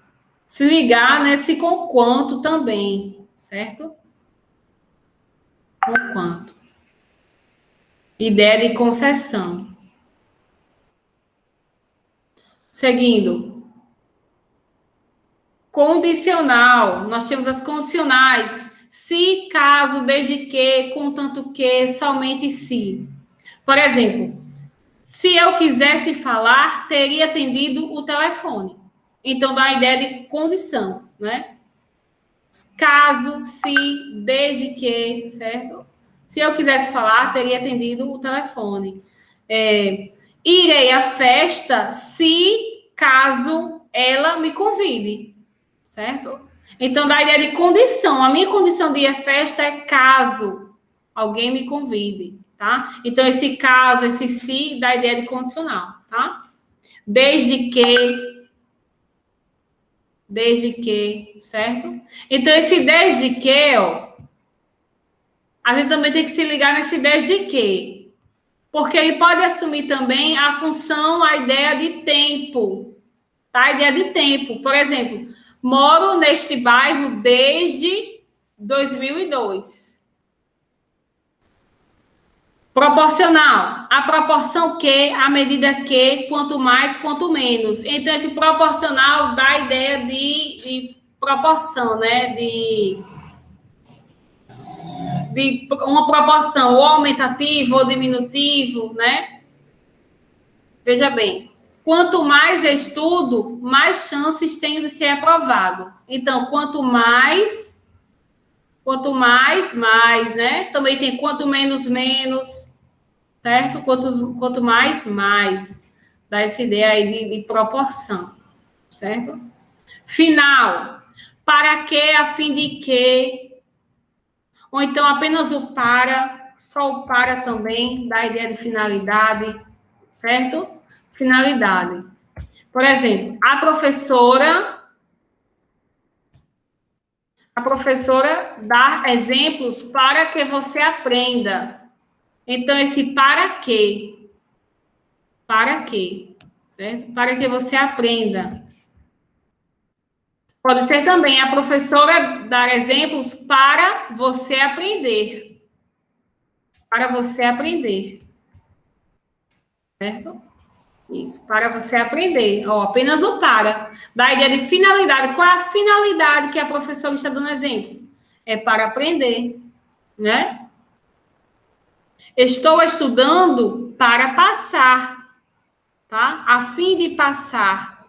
se ligar nesse conquanto também, certo? Conquanto. Ideia de concessão. Seguindo. Condicional. Nós temos as condicionais. Se, caso, desde que, contanto que, somente se. Por exemplo, se eu quisesse falar, teria atendido o telefone. Então, dá a ideia de condição, né? Caso, se, desde que, certo? Se eu quisesse falar, teria atendido o telefone. Irei à festa se, caso, ela me convide, certo? Então, dá a ideia de condição. A minha condição de ir à festa é caso alguém me convide, tá? Então, esse caso, esse se, dá a ideia de condicional, tá? Desde que, Desde que, certo? Então, esse desde que, ó, a gente também tem que se ligar nesse desde que. Porque ele pode assumir também a função, a ideia de tempo. Tá? A ideia de tempo. Por exemplo, moro neste bairro desde 2002. Proporcional. A proporção que, a medida que, quanto mais, quanto menos. Então, esse proporcional dá a ideia de proporção, né? De uma proporção, ou aumentativo ou diminutivo, né? Veja bem, quanto mais estudo, mais chances tenho de ser aprovado. Então, quanto mais, mais, né? Também tem quanto menos, menos, certo? Quanto mais, mais. Dá essa ideia aí de proporção, certo? Final. Para que, a fim de que. Ou então apenas o para, só o para também, dá a ideia de finalidade, certo? Finalidade. Por exemplo, a professora dá exemplos para que você aprenda. Então, esse para quê, certo? Para que você aprenda. Pode ser também a professora dar exemplos para você aprender. Para você aprender. Certo? Isso, para você aprender. Ó, apenas o para. Da ideia de finalidade. Qual é a finalidade que a professora está dando exemplos? É para aprender, né? Estou estudando para passar, tá? A fim de passar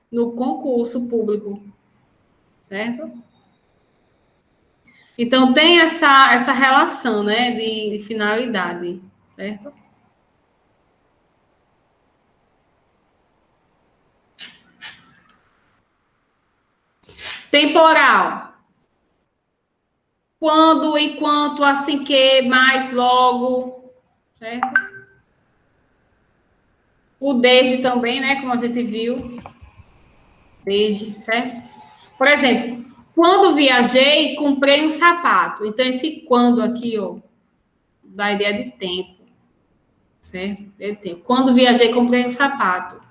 no concurso público, certo? Então, tem essa relação, né, de finalidade, certo? Temporal. Quando, enquanto, assim que, mais, logo, certo? O desde também, né, como a gente viu. Desde, certo? Por exemplo, quando viajei, comprei um sapato. Então, esse quando aqui, ó, dá a ideia de tempo, certo? De tempo. Quando viajei, comprei um sapato.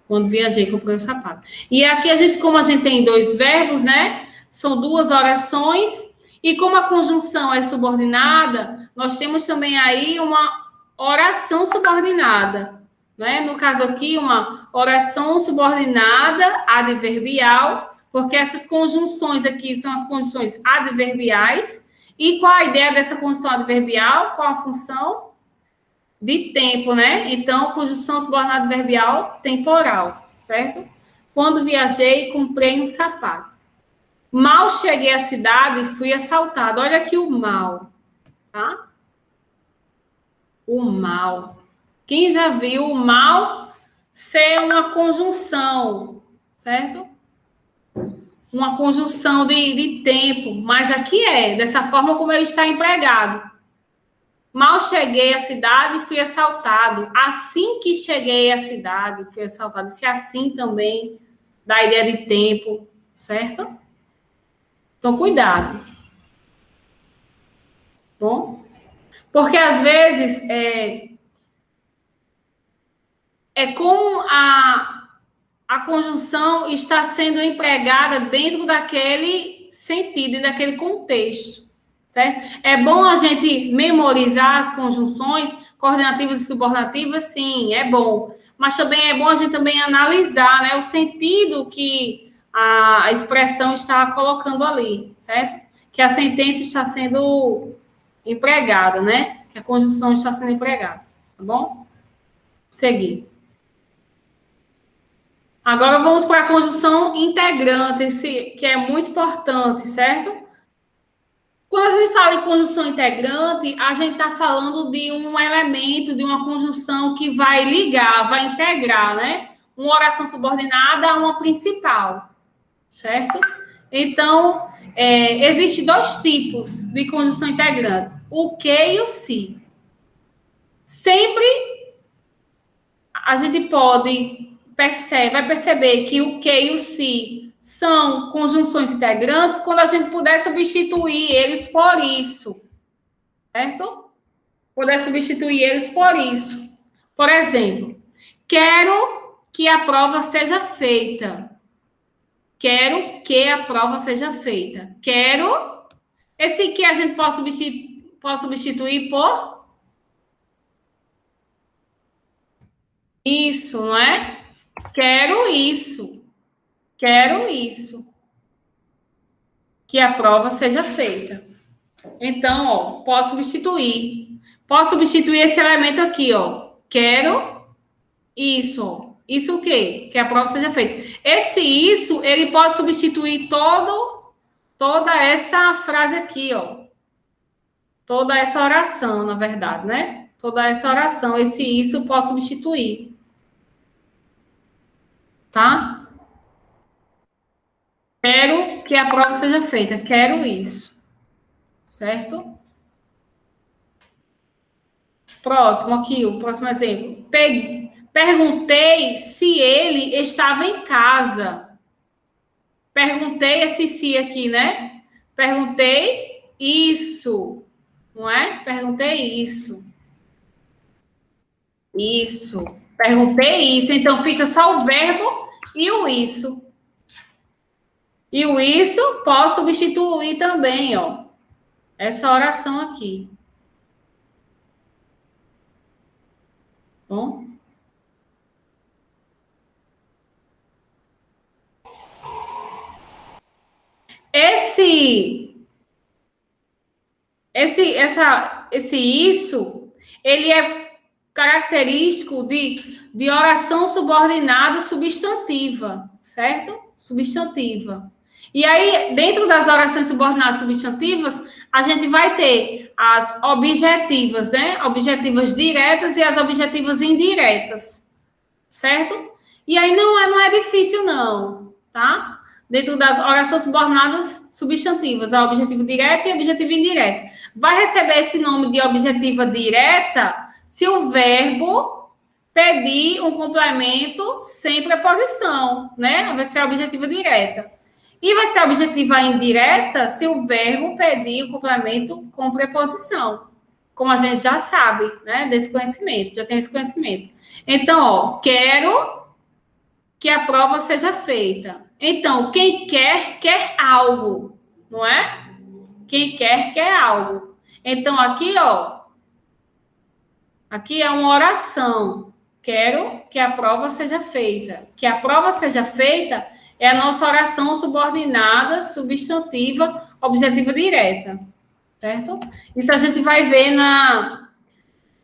Quando viajei, comprei um sapato. E aqui, como a gente tem dois verbos, né? São duas orações. E como a conjunção é subordinada, nós temos também aí uma oração subordinada, né? No caso aqui, uma oração subordinada adverbial, porque essas conjunções aqui são as conjunções adverbiais. E qual a ideia dessa conjunção adverbial? Qual a função? De tempo, né? Então, conjunção subordinada adverbial temporal, certo? Quando viajei, comprei um sapato. Mal cheguei à cidade, fui assaltado. Olha aqui o mal, tá? O mal. Quem já viu o mal ser uma conjunção, certo? Uma conjunção de tempo, mas aqui é dessa forma como ele está empregado. Mal cheguei à cidade, fui assaltado. Assim que cheguei à cidade, fui assaltado. Se assim também dá a ideia de tempo, certo? Então, cuidado. Bom? Porque, às vezes, como a conjunção está sendo empregada dentro daquele sentido, daquele contexto, certo? É bom a gente memorizar as conjunções coordenativas e subordinativas, sim, é bom. Mas também é bom a gente também analisar, né, o sentido que a expressão está colocando ali, certo? Que a sentença está sendo empregada, né? Que a conjunção está sendo empregada, tá bom? Seguir. Agora vamos para a conjunção integrante, que é muito importante, certo? Quando a gente fala em conjunção integrante, a gente está falando de um elemento, de uma conjunção que vai ligar, vai integrar, né? Uma oração subordinada a uma principal, certo? Então, existem dois tipos de conjunção integrante, o que e o se. Sempre a gente vai perceber que o que e o se são conjunções integrantes quando a gente puder substituir eles por isso, certo? Puder substituir eles por isso. Por exemplo, quero que a prova seja feita. Quero que a prova seja feita. Quero. Esse que a gente pode substituir por isso, não é? Quero isso. Quero isso. Que a prova seja feita. Então, ó, posso substituir. Posso substituir esse elemento aqui, ó. Quero isso, ó. Isso o quê? Que a prova seja feita. Esse isso, ele pode substituir toda essa frase aqui, ó. Toda essa oração, na verdade, né? Toda essa oração, esse isso pode substituir. Tá? Quero que a prova seja feita. Quero isso. Certo? Próximo aqui, o próximo exemplo. Perguntei se ele estava em casa. Perguntei esse se aqui, né? Perguntei isso. Não é? Perguntei isso. Isso. Perguntei isso. Então, fica só o verbo e o isso. E o isso posso substituir também, ó. Essa oração aqui. Bom? Esse isso, ele é característico de oração subordinada substantiva, certo? Substantiva. E aí, dentro das orações subordinadas substantivas, a gente vai ter as objetivas, né? Objetivas diretas e as objetivas indiretas, certo? E aí não é difícil, não, tá? Dentro das orações subordinadas substantivas, a objetivo direto e objetivo indireto. Vai receber esse nome de objetiva direta se o verbo pedir um complemento sem preposição, né? Vai ser a objetiva direta. E vai ser a objetiva indireta se o verbo pedir o complemento com preposição. Como a gente já sabe, né? Desse conhecimento, já tem esse conhecimento. Então, ó, quero que a prova seja feita. Então, quem quer algo, não é? Quem quer algo. Então, aqui, ó, aqui é uma oração. Quero que a prova seja feita. Que a prova seja feita é a nossa oração subordinada, substantiva, objetiva direta. Certo? Isso a gente vai ver quando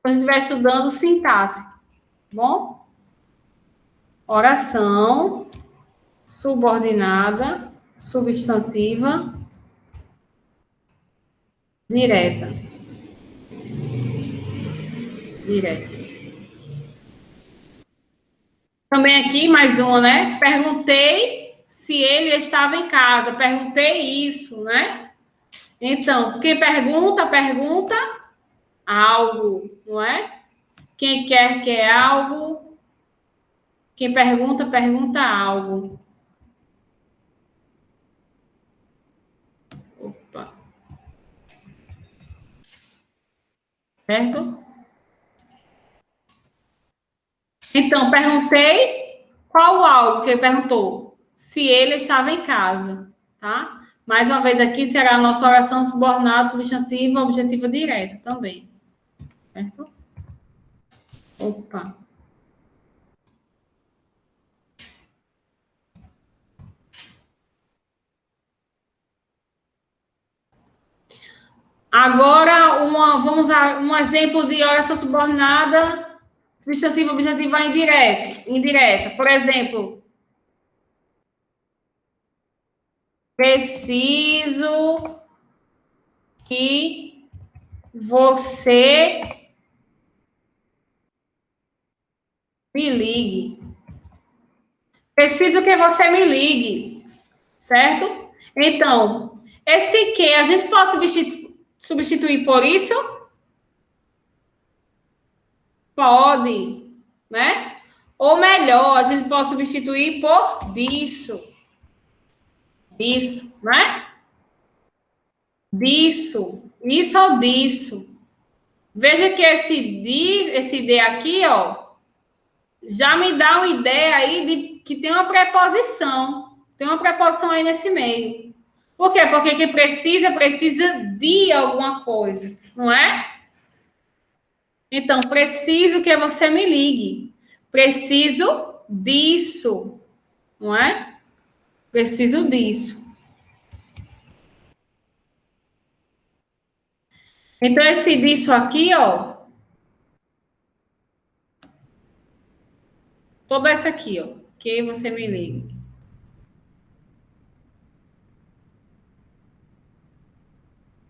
a gente estiver estudando sintaxe. Bom? Oração subordinada, substantiva, direta. Direta. Também aqui, mais uma, né? Perguntei se ele estava em casa. Perguntei isso, né? Então, quem pergunta algo, não é? Quem quer algo. Quem pergunta algo. Opa. Certo? Então, perguntei qual algo que ele perguntou. Se ele estava em casa, tá? Mais uma vez aqui será a nossa oração subordinada, substantiva, objetiva direta também. Certo? Opa. Agora, vamos a um exemplo de oração subordinada, substantiva, objetiva indireta. Por exemplo, preciso que você me ligue. Preciso que você me ligue, certo? Então, esse que a gente pode substituir por isso? Pode, né? Ou melhor, a gente pode substituir por disso. Isso, não é? Disso. Isso ou disso. Veja que esse D aqui, ó, já me dá uma ideia aí de que tem uma preposição. Tem uma preposição aí nesse meio. Por quê? Porque que precisa de alguma coisa, não é? Então, preciso que você me ligue. Preciso disso, não é? Preciso disso. Então, esse disso aqui, ó, toda essa aqui, ó, que você me ligue.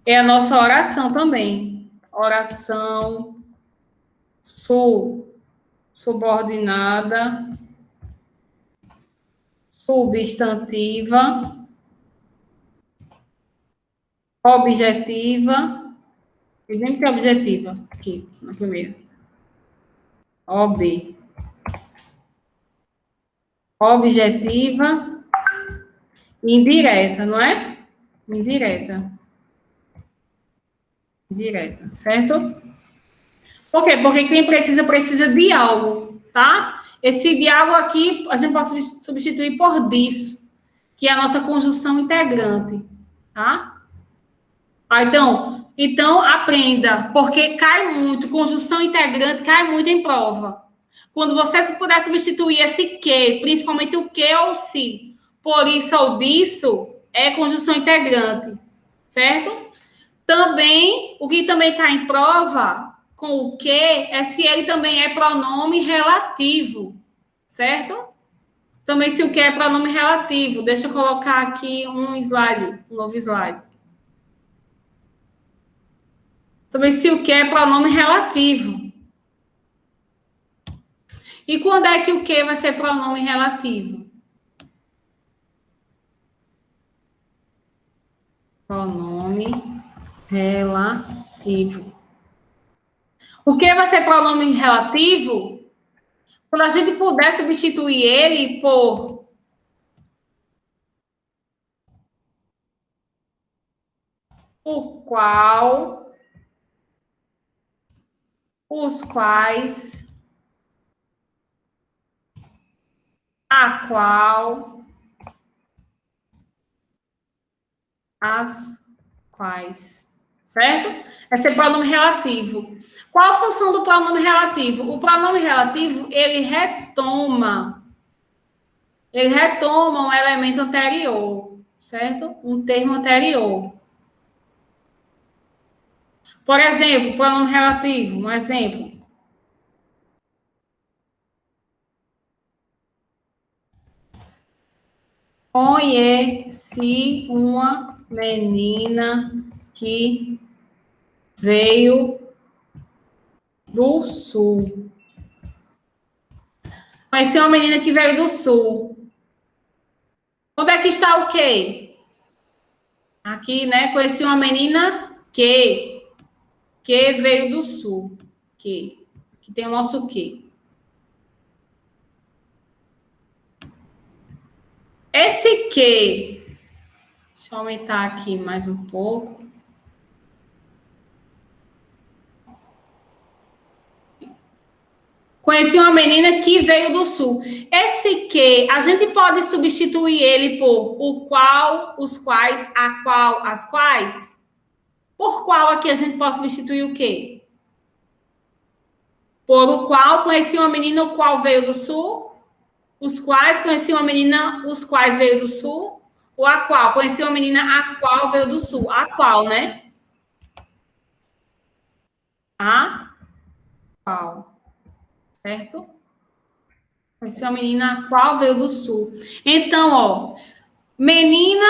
É a nossa oração também. Oração subordinada, substantiva, objetiva. E nem tem objetiva aqui na primeira. Objetiva, indireta, não é? Indireta, certo? Por quê? Porque quem precisa de algo, tá? Esse de algo aqui, a gente pode substituir por disso, que é a nossa conjunção integrante, tá? Então aprenda, porque cai muito, conjunção integrante cai muito em prova. Quando você puder substituir esse que, principalmente o que ou se, por isso ou disso, é conjunção integrante, certo? Também, o que também cai em prova com o que é se ele também é pronome relativo, certo? Também se o que é pronome relativo. Deixa eu colocar aqui um novo slide. Também se o que é pronome relativo. E quando é que o que vai ser pronome relativo? Pronome relativo. O que vai ser pronome relativo? Quando a gente puder substituir ele por o qual, os quais, a qual, as quais, certo? Esse é pronome relativo. Qual a função do pronome relativo? O pronome relativo, ele retoma um elemento anterior, certo? Um termo anterior. Por exemplo, pronome relativo, um exemplo. Conheci uma menina que veio do sul. Conheci uma menina que veio do sul. Onde é que está o quê? Aqui, né? Conheci uma menina que veio do sul. Que tem o nosso que. Esse que, deixa eu aumentar aqui mais um pouco. Conheci uma menina que veio do sul. Esse que, a gente pode substituir ele por o qual, os quais, a qual, as quais? Por qual aqui a gente pode substituir o quê? Por o qual conheci uma menina, o qual veio do sul. Os quais conheci uma menina, os quais veio do sul. Ou a qual? Conheci uma menina, a qual veio do sul. A qual, né? A qual. Certo? Conheci uma menina, a qual veio do sul. Então, ó, menina,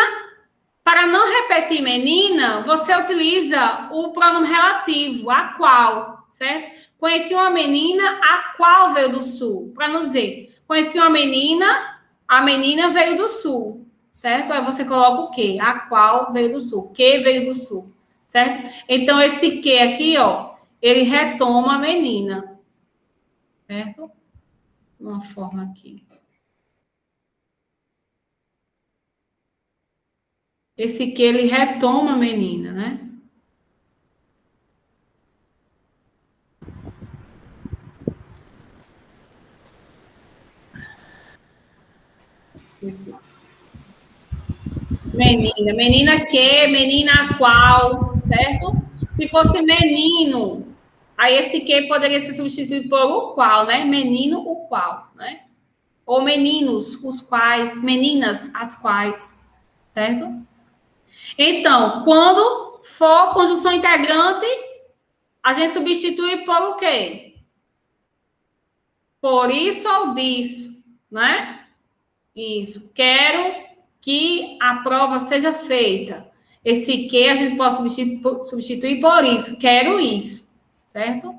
para não repetir menina, você utiliza o pronome relativo, a qual, certo? Conheci uma menina, a qual veio do sul. Para não dizer, conheci uma menina, a menina veio do sul, certo? Aí você coloca o quê? A qual veio do sul, que veio do sul, certo? Então, esse que aqui, ó, ele retoma a menina, certo? Uma forma aqui. Esse que ele retoma a menina, né? Esse. Menina, menina que, menina a qual, certo? Se fosse menino, aí esse que poderia ser substituído por o qual, né? Menino, o qual, né? Ou meninos, os quais, meninas, as quais, certo? Então, quando for conjunção integrante, a gente substitui por o quê? Por isso ou disso, né? Isso. Quero que a prova seja feita. Esse que a gente pode substituir por isso. Quero isso, certo?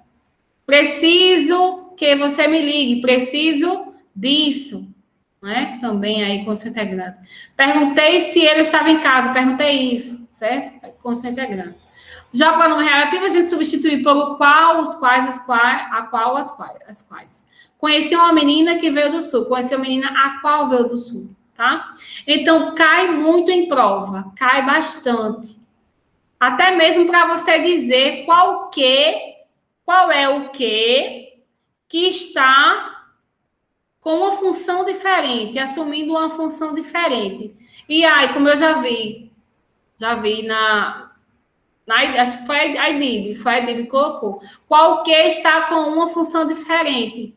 Preciso que você me ligue. Preciso disso, né? Também aí conjunção integrante. Perguntei se ele estava em casa. Perguntei isso, certo? Conjunção integrante. Já o pronome relativo a gente substitui por o qual, os quais, as quais, a qual, as quais. Conheci uma menina que veio do sul. Conheci uma menina a qual veio do sul, tá? Então, cai muito em prova. Cai bastante. Até mesmo para você dizer qual é o que está com uma função diferente, assumindo uma função diferente. E aí, como eu já vi acho que foi a IDIB que colocou. Qual que está com uma função diferente.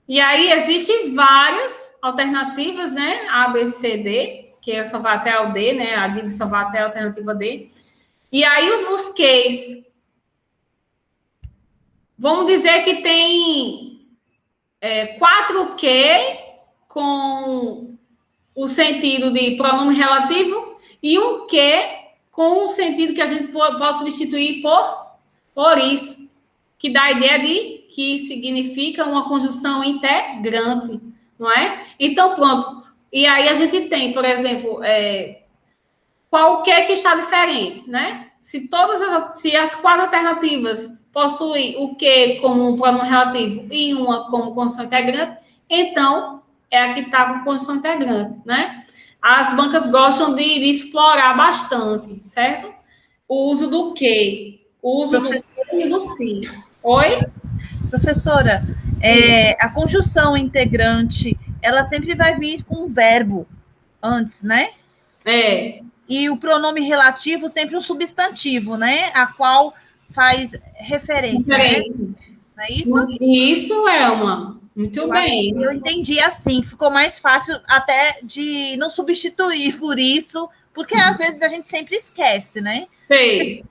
E aí, existem várias alternativas, né? A, B, C, D, que só vai até o D, né? A DIB só vai até a alternativa D. E aí, os Qs. Vamos dizer que tem 4 Q com o sentido de pronome relativo e um Q com o sentido que a gente pode substituir por isso, que dá a ideia de que significa uma conjunção integrante, não é? Então, pronto. E aí a gente tem, por exemplo, qualquer que está diferente, né? Se as 4 alternativas possuem o que como um pronome relativo e uma como conjunção integrante, então é a que está com conjunção integrante, né? As bancas gostam de explorar bastante, certo? O uso do que, o uso do que e do sim. Oi? Professora, a conjunção integrante, ela sempre vai vir com um verbo antes, né? E o pronome relativo sempre um substantivo, né? A qual faz referência. Né? Não é isso? Isso, Elma. Muito bem. Eu entendi assim, ficou mais fácil até de não substituir por isso, porque às vezes a gente sempre esquece, né? Sei.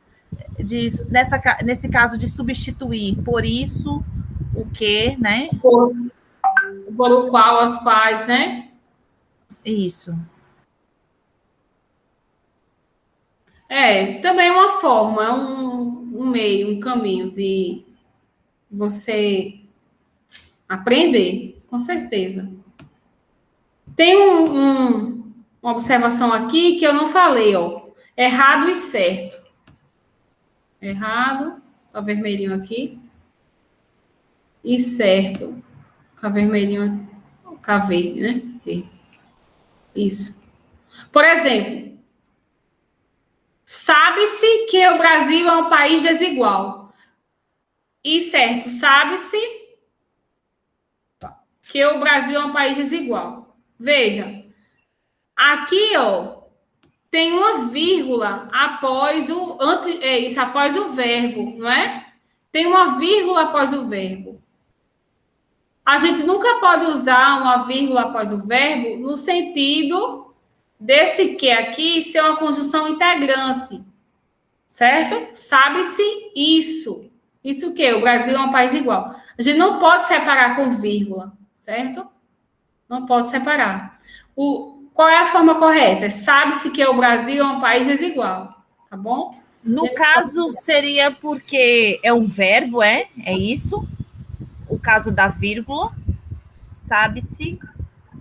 Nesse caso de substituir por isso, o que, né? Por o qual, as quais, né? Isso. Também é uma forma, um meio, um caminho de você aprender, com certeza. Tem uma observação aqui que eu não falei, ó. Errado e certo. Errado, tá vermelhinho aqui. E certo, com vermelhinho, com verde, né? Verde. Isso. Por exemplo, sabe-se que o Brasil é um país desigual. E certo, sabe-se que o Brasil é um país desigual. Veja, aqui, ó, tem uma vírgula após após o verbo, não é? Tem uma vírgula após o verbo. A gente nunca pode usar uma vírgula após o verbo no sentido desse que aqui ser uma conjunção integrante, certo? Sabe-se isso. Isso o quê? O Brasil é um país igual. A gente não pode separar com vírgula, certo? Não pode separar. Qual é a forma correta? Sabe-se que o Brasil é um país desigual, tá bom? No caso, seria porque é um verbo, é isso? O caso da vírgula, sabe-se,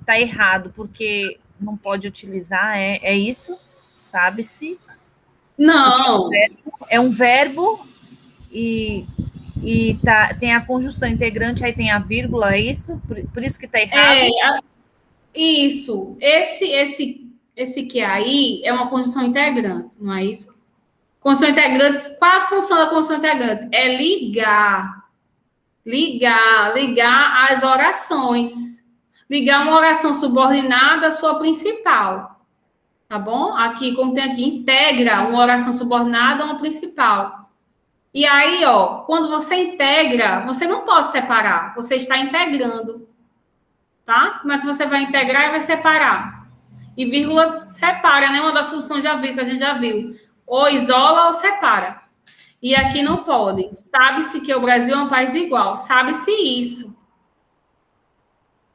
tá errado, porque não pode utilizar, é isso? Sabe-se? Não. É um verbo e tem a conjunção integrante, aí tem a vírgula, é isso? Por isso que tá errado? Isso. Esse esse que aí é uma conjunção integrante, não é isso? Conjunção integrante, qual a função da conjunção integrante? É ligar as orações. Ligar uma oração subordinada à sua principal. Tá bom? Aqui, como tem aqui, integra uma oração subordinada a uma principal. E aí, ó, quando você integra, você não pode separar, você está integrando. Tá? Como é que você vai integrar e vai separar? E vírgula separa, né? Uma das funções já viu, que a gente já viu. Ou isola ou separa. E aqui não pode. Sabe-se que o Brasil é um país igual. Sabe-se isso.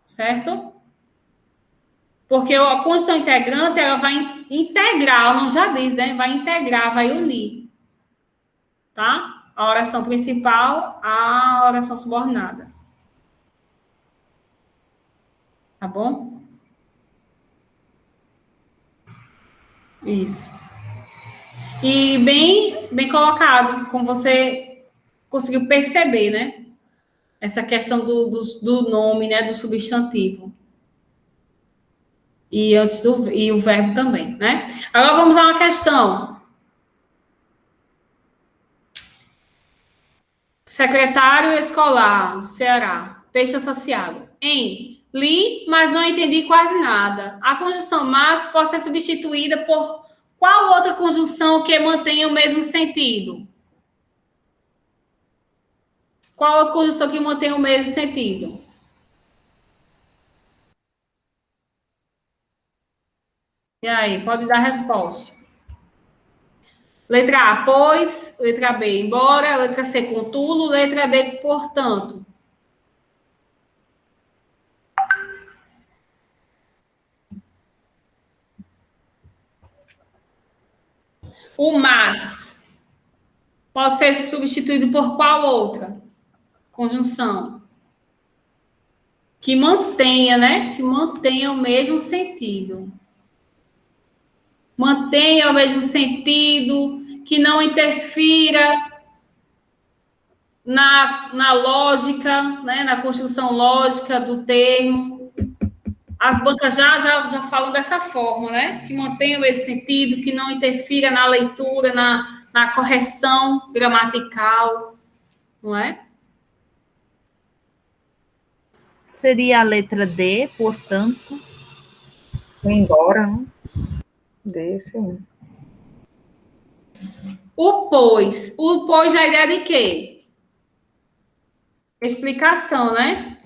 Certo? Porque a conjunção integrante, ela vai integrar, o nome já diz, né? Vai integrar, vai unir. Tá? A oração principal à oração subordinada. Tá bom? Isso. E bem colocado, como você conseguiu perceber, né? Essa questão do nome, né? Do substantivo. E o verbo também, né? Agora vamos a uma questão. Secretário escolar, Ceará. Texto associado. Li, mas não entendi quase nada. A conjunção mas pode ser substituída por qual outra conjunção que mantenha o mesmo sentido? Qual outra conjunção que mantenha o mesmo sentido? E aí, pode dar a resposta. Letra A, pois. Letra B, embora. Letra C, contudo. Letra D, portanto. O mas pode ser substituído por qual outra conjunção? Que mantenha, né? Que mantenha o mesmo sentido. Mantenha o mesmo sentido, que não interfira na lógica, né? Na construção lógica do termo. As bancas já falam dessa forma, né? Que mantenha o mesmo sentido, que não interfira na leitura, na correção gramatical, não é? Seria a letra D, portanto. Embora, né? D, sim. O pois. O pois é a ideia de quê? Explicação, né?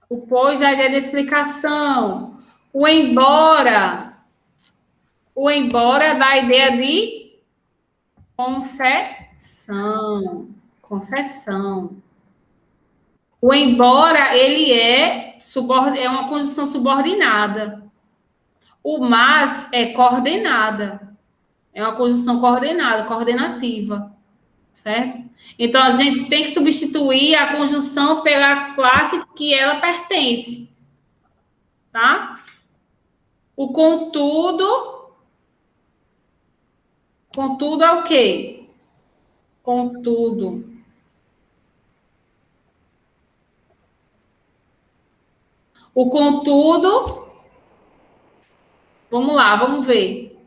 O pois é a ideia de explicação. O embora dá a ideia de concessão. Concessão. O embora, ele é uma conjunção subordinada. O mas é coordenada. É uma conjunção coordenada, coordenativa. Certo? Então, a gente tem que substituir a conjunção pela classe que ela pertence. Tá? O contudo é o quê? Contudo. O contudo, vamos lá, vamos ver.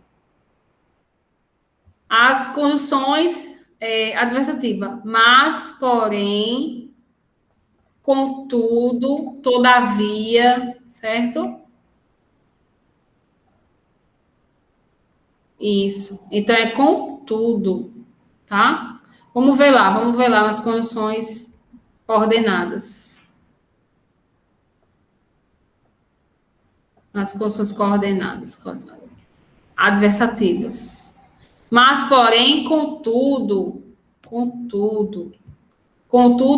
As conjunções adversativa. Mas, porém, contudo, todavia, certo? Isso. Então, é contudo, tá? Vamos ver lá nas conjunções coordenadas. Nas conjunções coordenadas. Adversativas. Mas, porém, contudo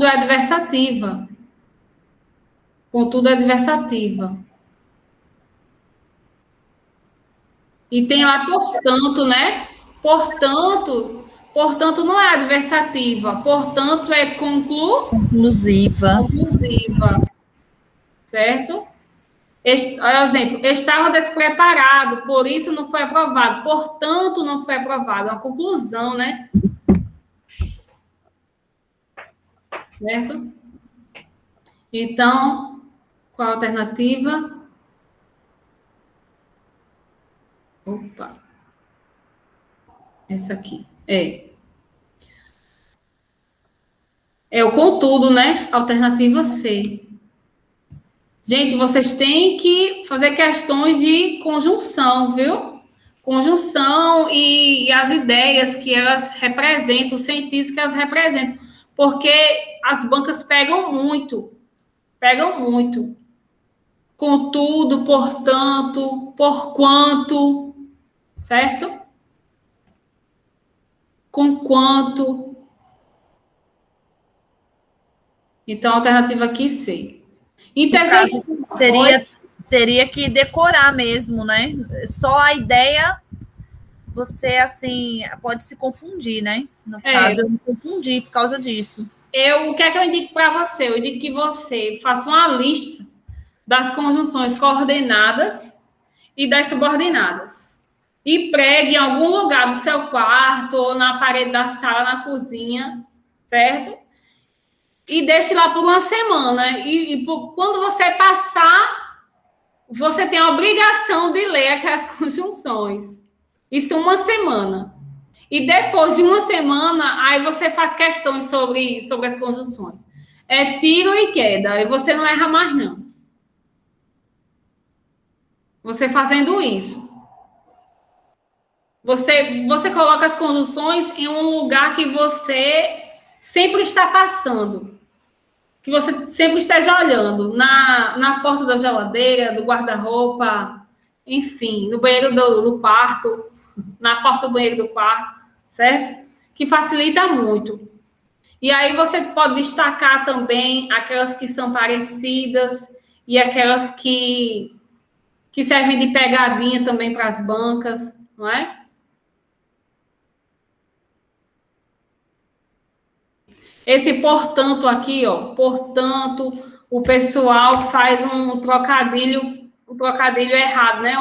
é adversativa. Contudo é adversativa. E tem lá, portanto, né? Portanto não é adversativa. Portanto, é conclusiva. Certo? Olha o exemplo. Estava despreparado, por isso não foi aprovado. Portanto, não foi aprovado. É uma conclusão, né? Certo? Então, qual a alternativa? Opa. Essa aqui. É o contudo, né? Alternativa C. Gente, vocês têm que fazer questões de conjunção, viu? Conjunção e as ideias que elas representam, os sentidos que elas representam. Porque as bancas pegam muito. Contudo, portanto, porquanto, certo? Com quanto. Então, a alternativa aqui, C. Interjeição. Teria que decorar mesmo, né? Só a ideia, você, assim, pode se confundir, né? No caso, eu me confundi por causa disso. O que é que eu indico para você? Eu indico que você faça uma lista das conjunções coordenadas e das subordinadas. E pregue em algum lugar do seu quarto, ou na parede da sala, na cozinha, certo? E deixe lá por uma semana. E quando você passar, você tem a obrigação de ler aquelas conjunções. Isso uma semana. E depois de uma semana, aí você faz questões sobre as conjunções. É tiro e queda. E você não erra mais, não. Você fazendo isso. Você coloca as conjunções em um lugar que você sempre está passando. Que você sempre esteja olhando. Na porta da geladeira, do guarda-roupa, enfim, no banheiro do quarto, na porta do banheiro do quarto, certo? Que facilita muito. E aí você pode destacar também aquelas que são parecidas e aquelas que servem de pegadinha também para as bancas, não é? Esse portanto aqui, ó, portanto, o pessoal faz um trocadilho errado, né?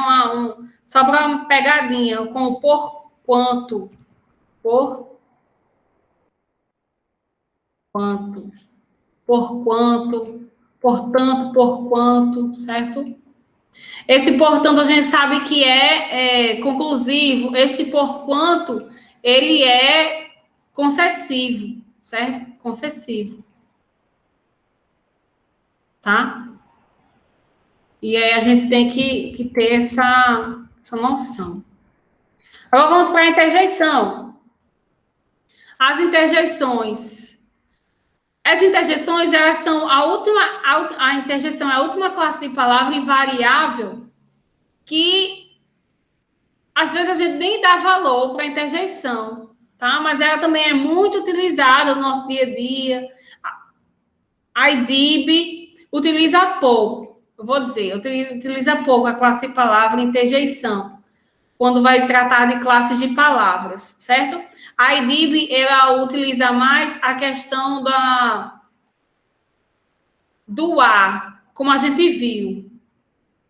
Só para uma pegadinha, com o por quanto. Por quanto. Por quanto. Portanto, por quanto, certo? Esse portanto a gente sabe que é conclusivo. Este por quanto, ele é concessivo, certo? Concessivo. Tá? E aí a gente tem que ter essa noção. Agora vamos para a interjeição. As interjeições, elas são a interjeição é a última classe de palavra invariável que às vezes a gente nem dá valor para a interjeição, tá? Mas ela também é muito utilizada no nosso dia a dia. A IDIB utiliza pouco, eu vou dizer, utiliza pouco a classe de palavra interjeição, quando vai tratar de classes de palavras, certo? A IDIB, ela utiliza mais a questão do A, como a gente viu,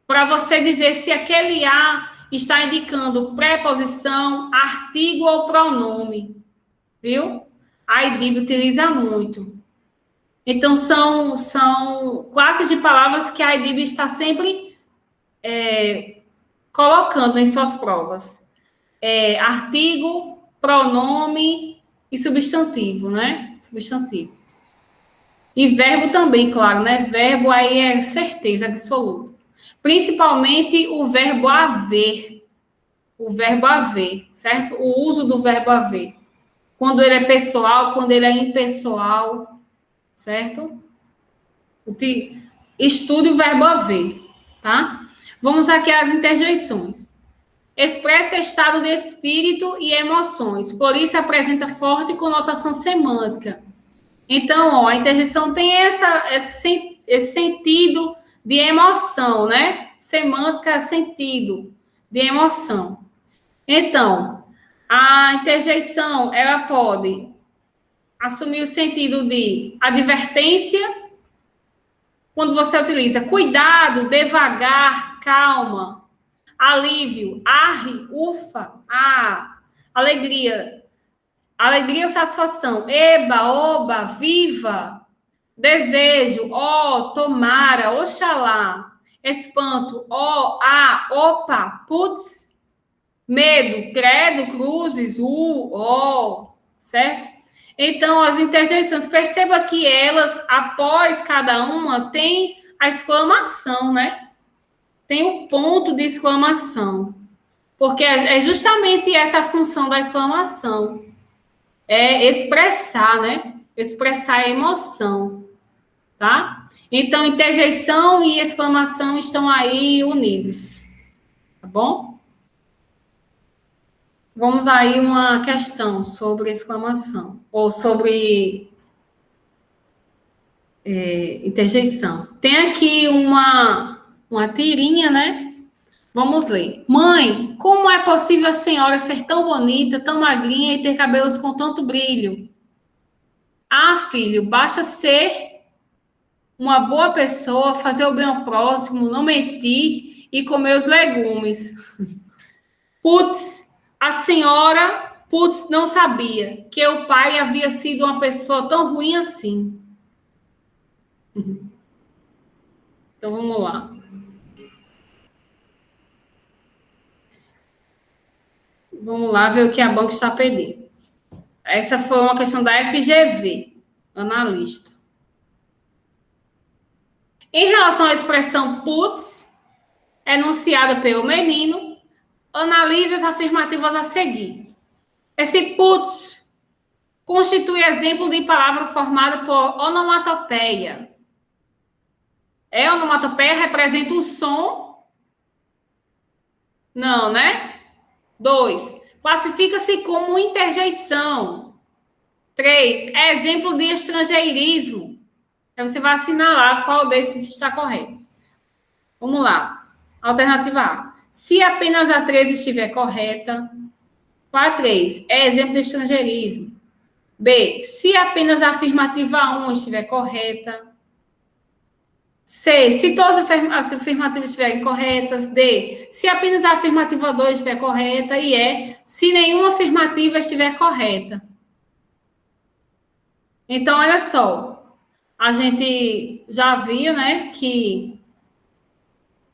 para você dizer se aquele A está indicando preposição, artigo ou pronome, viu? A IDIB utiliza muito. Então, são classes de palavras que a IDIB está sempre colocando em suas provas. Artigo, pronome e substantivo, né? Substantivo. E verbo também, claro, né? Verbo aí é certeza absoluta. Principalmente o verbo haver. O verbo haver, certo? O uso do verbo haver. Quando ele é pessoal, quando ele é impessoal, certo? Estude o verbo haver, tá? Vamos aqui às interjeições. Expressa estado de espírito e emoções, por isso apresenta forte conotação semântica. Então, ó, a interjeição tem esse sentido de emoção, né? Semântica, sentido de emoção. Então, a interjeição, ela pode assumir o sentido de advertência, quando você utiliza cuidado, devagar, calma, alívio, arre, ufa, alegria ou satisfação, eba, oba, viva, desejo, ó, tomara, oxalá, espanto, ó, opa, putz, Medo, credo, cruzes, ó, certo? Então, as interjeições, perceba que elas, após cada uma, tem a exclamação, né? Tem o ponto de exclamação. Porque é justamente essa a função da exclamação. É expressar, né? Expressar a emoção, tá? Então, interjeição e exclamação estão aí unidos, tá bom? Vamos aí uma questão sobre exclamação, ou sobre interjeição. Tem aqui uma tirinha, né? Vamos ler. Mãe, como é possível a senhora ser tão bonita, tão magrinha e ter cabelos com tanto brilho? Ah, filho, basta ser uma boa pessoa, fazer o bem ao próximo, não mentir e comer os legumes. Putz, a senhora, não sabia que o pai havia sido uma pessoa tão ruim assim. Então, vamos lá. Vamos lá ver o que a banca está pedindo. Essa foi uma questão da FGV, analista. Em relação à expressão putz, enunciada pelo menino, analise as afirmativas a seguir. Esse putz constitui exemplo de palavra formada por onomatopeia. Onomatopeia representa o som? Não, né? 2. Classifica-se como interjeição. 3. É exemplo de estrangeirismo. Aí você vai assinalar qual desses está correto. Vamos lá. Alternativa A. Se apenas a 3 estiver correta. Qual a 3? É exemplo de estrangeirismo. B. Se apenas a afirmativa 1 estiver correta. C. Se todas as afirmativas estiverem corretas. D. Se apenas a afirmativa 2 estiver correta. E E. Se nenhuma afirmativa estiver correta. Então, olha só. A gente já viu, né, que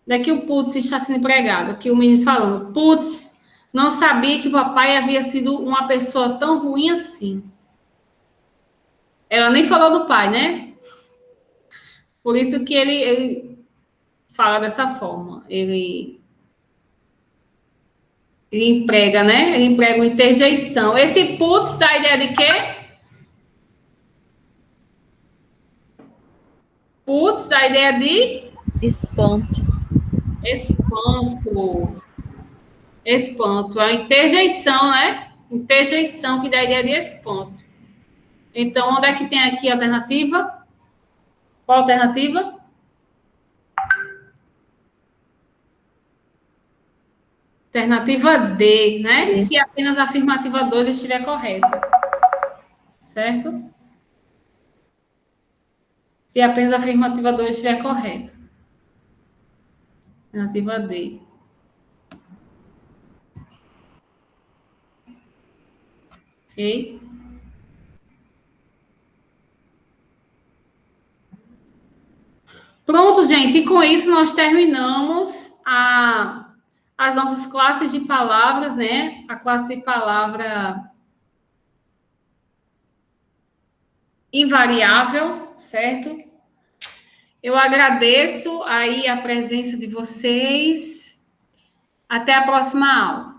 daqui o putz está sendo empregado. Aqui o menino falando, putz, não sabia que o papai havia sido uma pessoa tão ruim assim. Ela nem falou do pai, né? Por isso que ele fala dessa forma. Ele emprega, né? Ele emprega uma interjeição. Esse putz dá a ideia de quê? Putz, a ideia de? Espanto. Espanto. Espanto. É uma interjeição, né? Interjeição que dá a ideia de espanto. Então, onde é que tem aqui a alternativa? Qual a alternativa? Alternativa D, né? D. Se apenas a afirmativa 2 estiver correta. Certo? Se apenas a afirmativa 2 estiver correta. Alternativa D. Ok? Pronto, gente. E com isso nós terminamos as nossas classes de palavras, né? A classe de palavra invariável, certo? Eu agradeço aí a presença de vocês. Até a próxima aula.